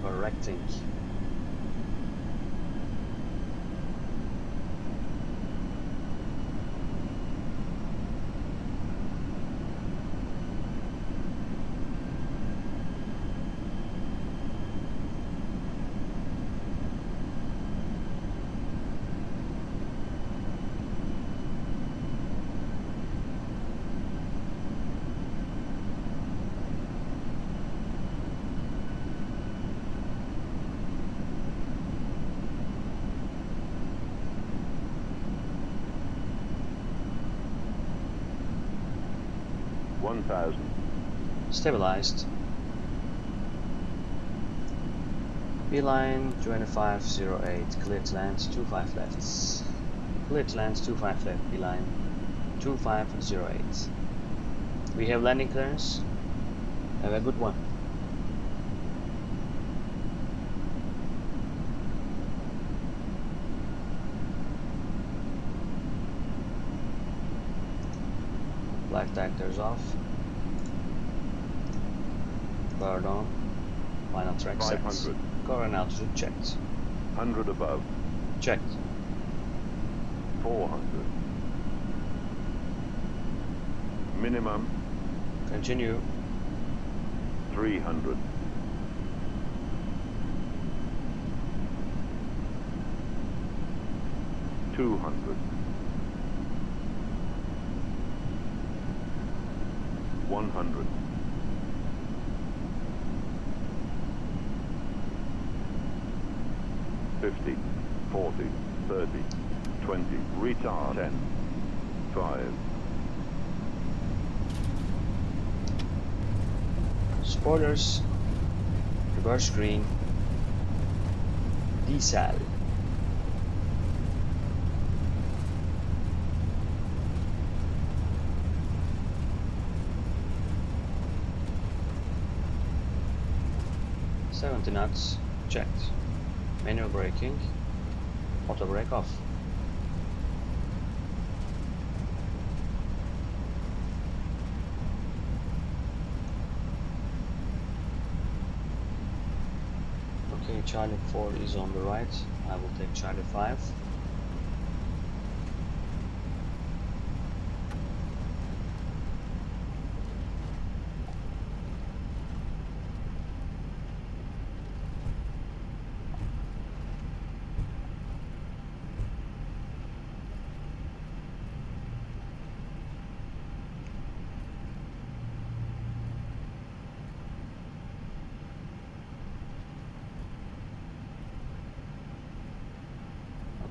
correcting. Stabilized. Beeline 2508, clear to land 25 left. Clear to land 25 left, beeline 2508. We have landing clearance. Have a good one. Flight detectors off. Bird on. Final track set. Current altitude checked. 100 above. Checked. 400. Minimum. Continue. 300. $200. 100. 50, 40, 30, 20, retard 10, 5. Spoilers. Reverse green. Desal. $70 knots. Checked. Manual braking. Auto brake off. Charlie 4 is on the right. I will take Charlie 5.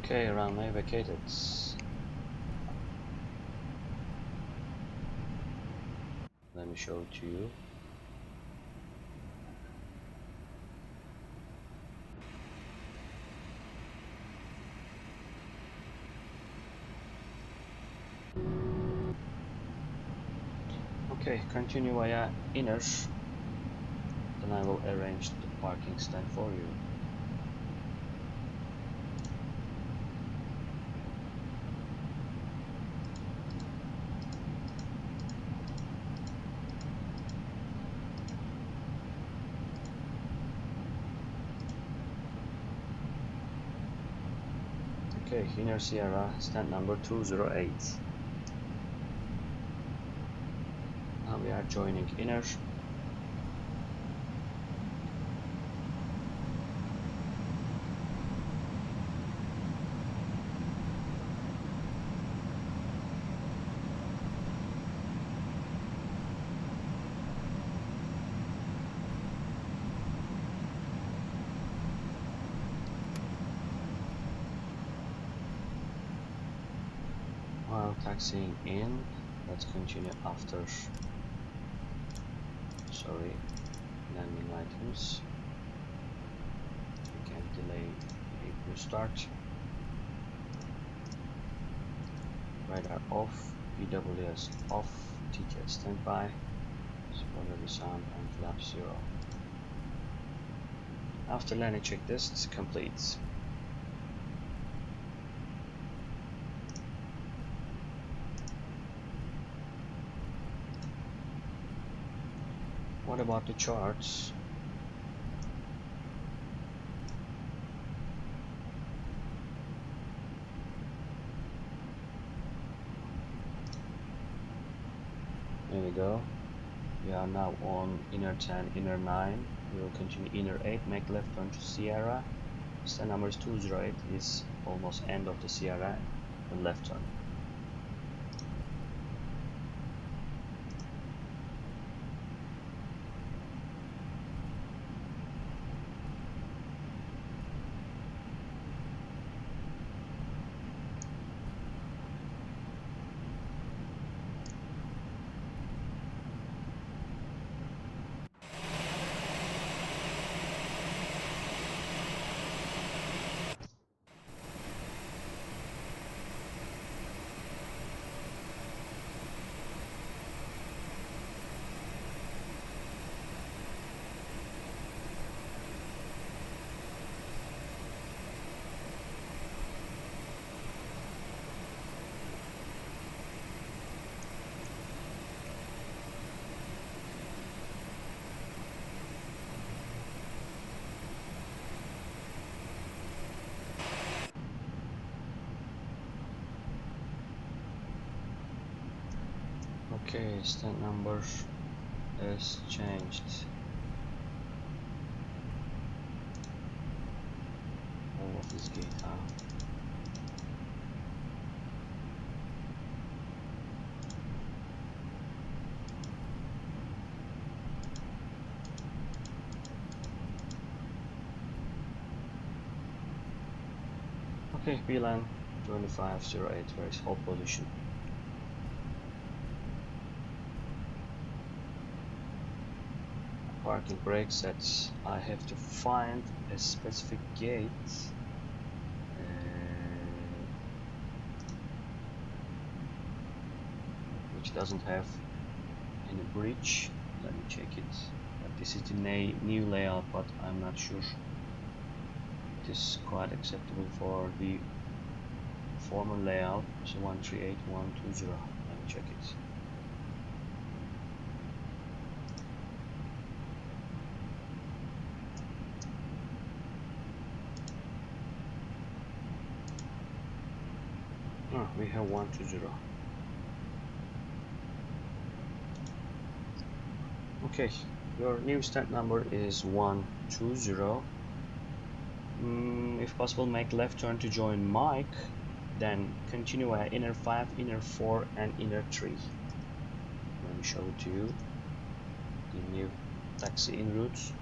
Okay, runway vacated. Let me show it to you. Okay, continue via inner. Then I will arrange the parking stand for you. Okay, inner Sierra, stand number 208. Now we are joining inner. While taxiing in, let's continue after, landing items. We can delay the restart. Radar off, PWS off, TTS standby, spoiler disarm and flap 0. After landing checklist complete. What about the charts? There we go. We are now on inner 10, inner 9. We will continue inner 8, make left turn to Sierra. Stand number is 208, is almost end of the Sierra, and left turn. Okay, stand number is changed. All of this gate out. Okay, VLAN 2508, where is hold position? Parking brake sets. I have to find a specific gate which doesn't have any bridge. Let me check it. This is the new layout, but I'm not sure it is quite acceptable for the former layout. So 138120. Let me check it. We have 120. Okay, your new stand number is 120. If possible, make left turn to join Mike, then continue via inner 5, inner 4, and inner 3. Let me show it to you. The new taxi en route.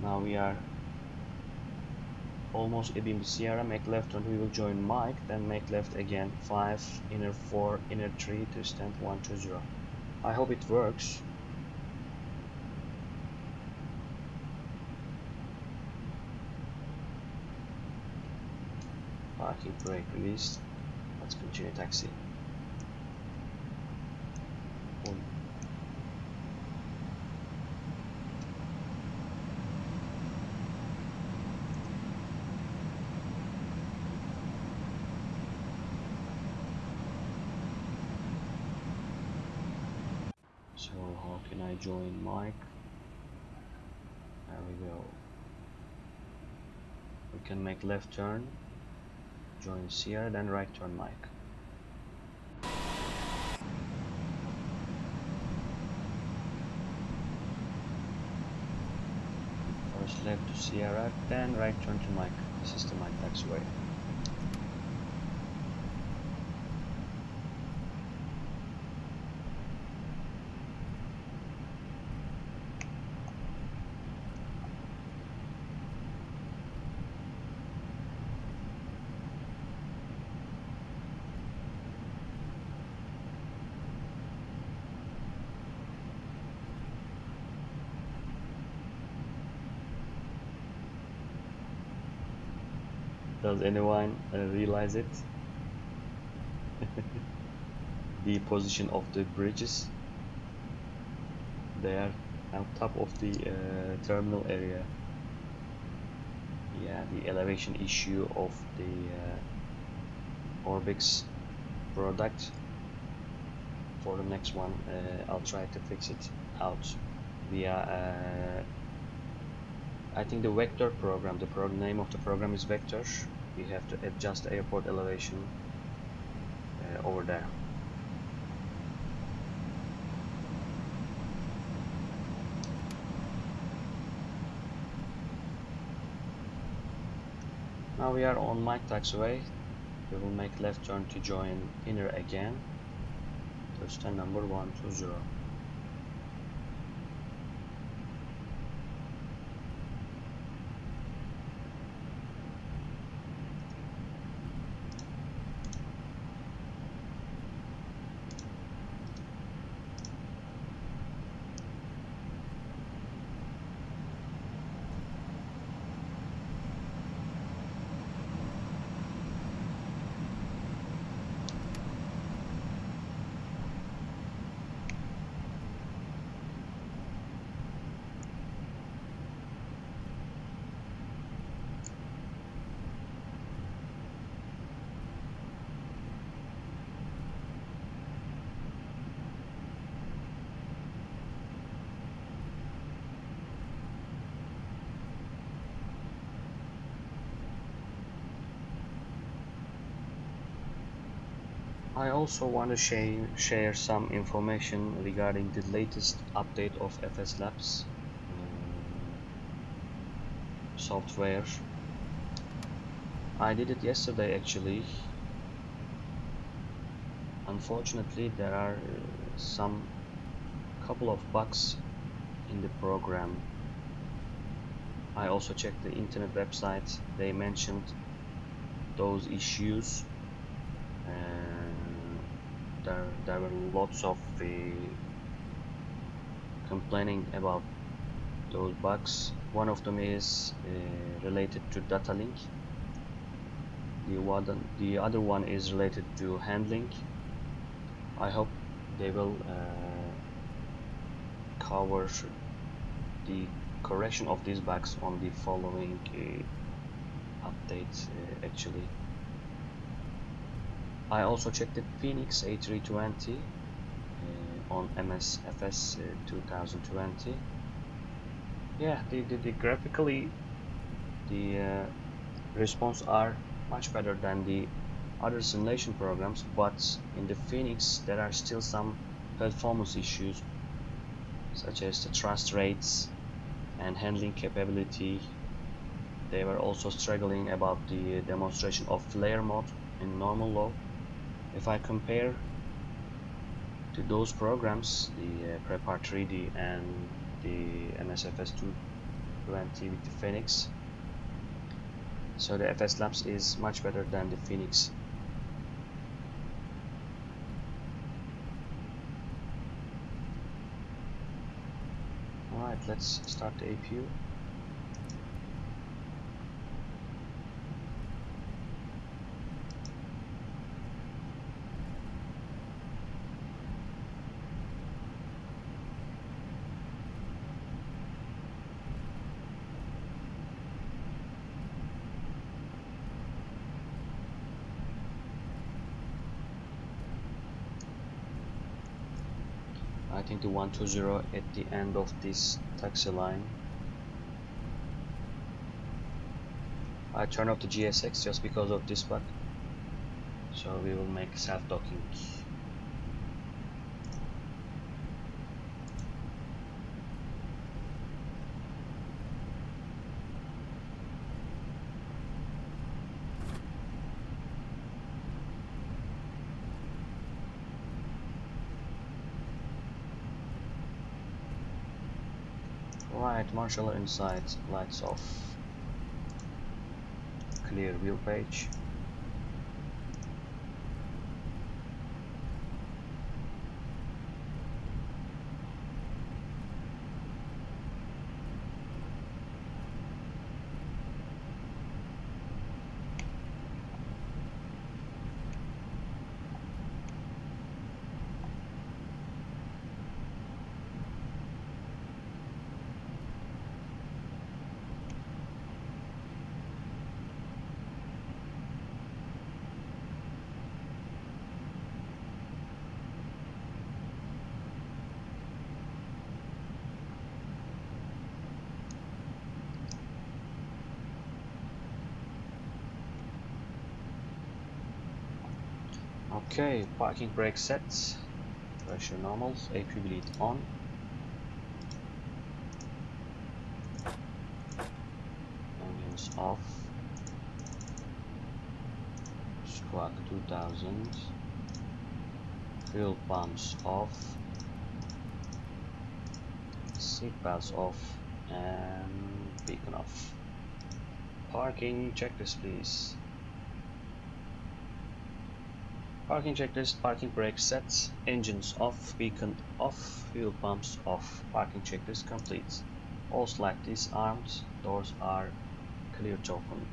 Now we are almost Ibim Sierra. Make left turn, we will join Mike, then make left again 5, inner 4, inner 3 to stand 120. I hope it works. Parking brake released. Let's continue taxi. Boom. So how can I join Mike? There we go. We can make left turn, join Sierra, then right turn Mike. First left to Sierra, then right turn to Mike. This is the Mike taxiway. Does anyone realize it? The position of the bridges. They are on top of the terminal area. Yeah, the elevation issue of the Orbix product. For the next one, I'll try to fix it out via I think the vector program. The name of the program is vector. We have to adjust the airport elevation over there. Now we are on Mike taxiway. We will make left turn to join inner again. To stand number 120. I also want to share some information regarding the latest update of FSLabs software. I did it yesterday actually. Unfortunately, there are some couple of bugs in the program. I also checked the internet website. They mentioned those issues. There were lots of complaining about those bugs. One of them is related to data link. The other one is related to handling. I hope they will cover the correction of these bugs on the following updates actually. I also checked the Phoenix A320 on MSFS 2020. Yeah, the graphically the response are much better than the other simulation programs, but in the Phoenix there are still some performance issues such as the thrust rates and handling capability. They were also struggling about the demonstration of flare mode in normal low. If I compare to those programs, the Prepar 3D and the MSFS 220 with the Phoenix, so the FSLabs is much better than the Phoenix. Alright, let's start the APU. I think the 120 at the end of this taxi line. I turn off the GSX just because of this bug, so we will make self-docking. Right, marshal inside, lights off, clear wheel page. Okay, parking brake set, pressure normal, APU bleed on. Engines off. Squawk 2000. Fuel pumps off. Seatbelts off and beacon off. Parking checklist, please. Parking checklist, parking brake set, engines off, beacon off, fuel pumps off. Parking checklist complete. All slide disarmed, doors are clear to open.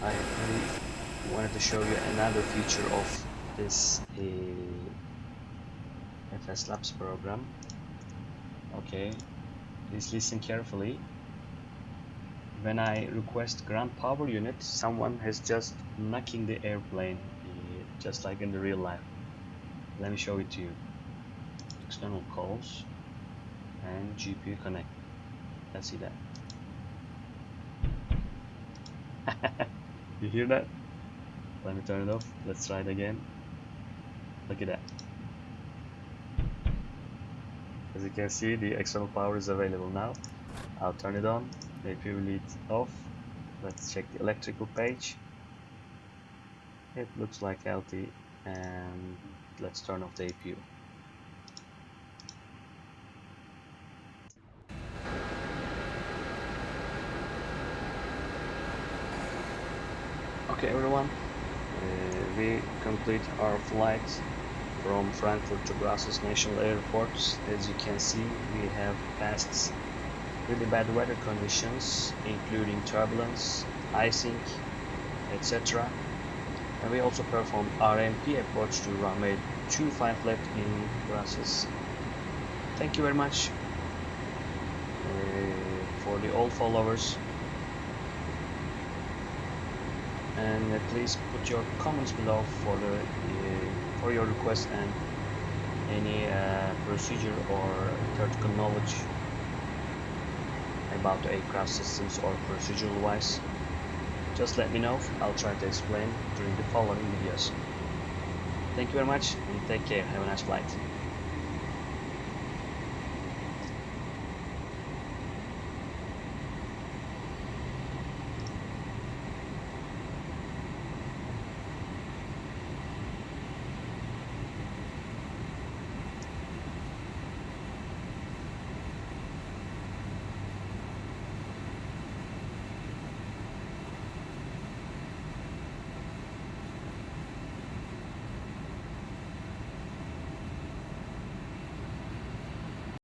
I really wanted to show you another feature of this FSLabs program. Okay, please listen carefully. When I request ground power unit, someone has just knocking the airplane, just like in the real life. Let me show it to you. External calls and GPU connect. Let's see that. You hear that? Let me turn it off. Let's try it again. Look at that. As you can see, the external power is available now. I'll turn it on. APU lead off. Let's check the electrical page. It looks like healthy, and let's turn off the APU. Okay everyone, we complete our flight from Frankfurt to Brussels National Airport. As you can see, we have passed really bad weather conditions, including turbulence, icing, etc. And we also performed RMP approach to runway 25 left in Brussels. Thank you very much for the all followers, and please put your comments below for your request and any procedure or theoretical knowledge about the aircraft systems or procedural wise, just let me know. I'll try to explain during the following videos. Thank you very much and take care. Have a nice flight.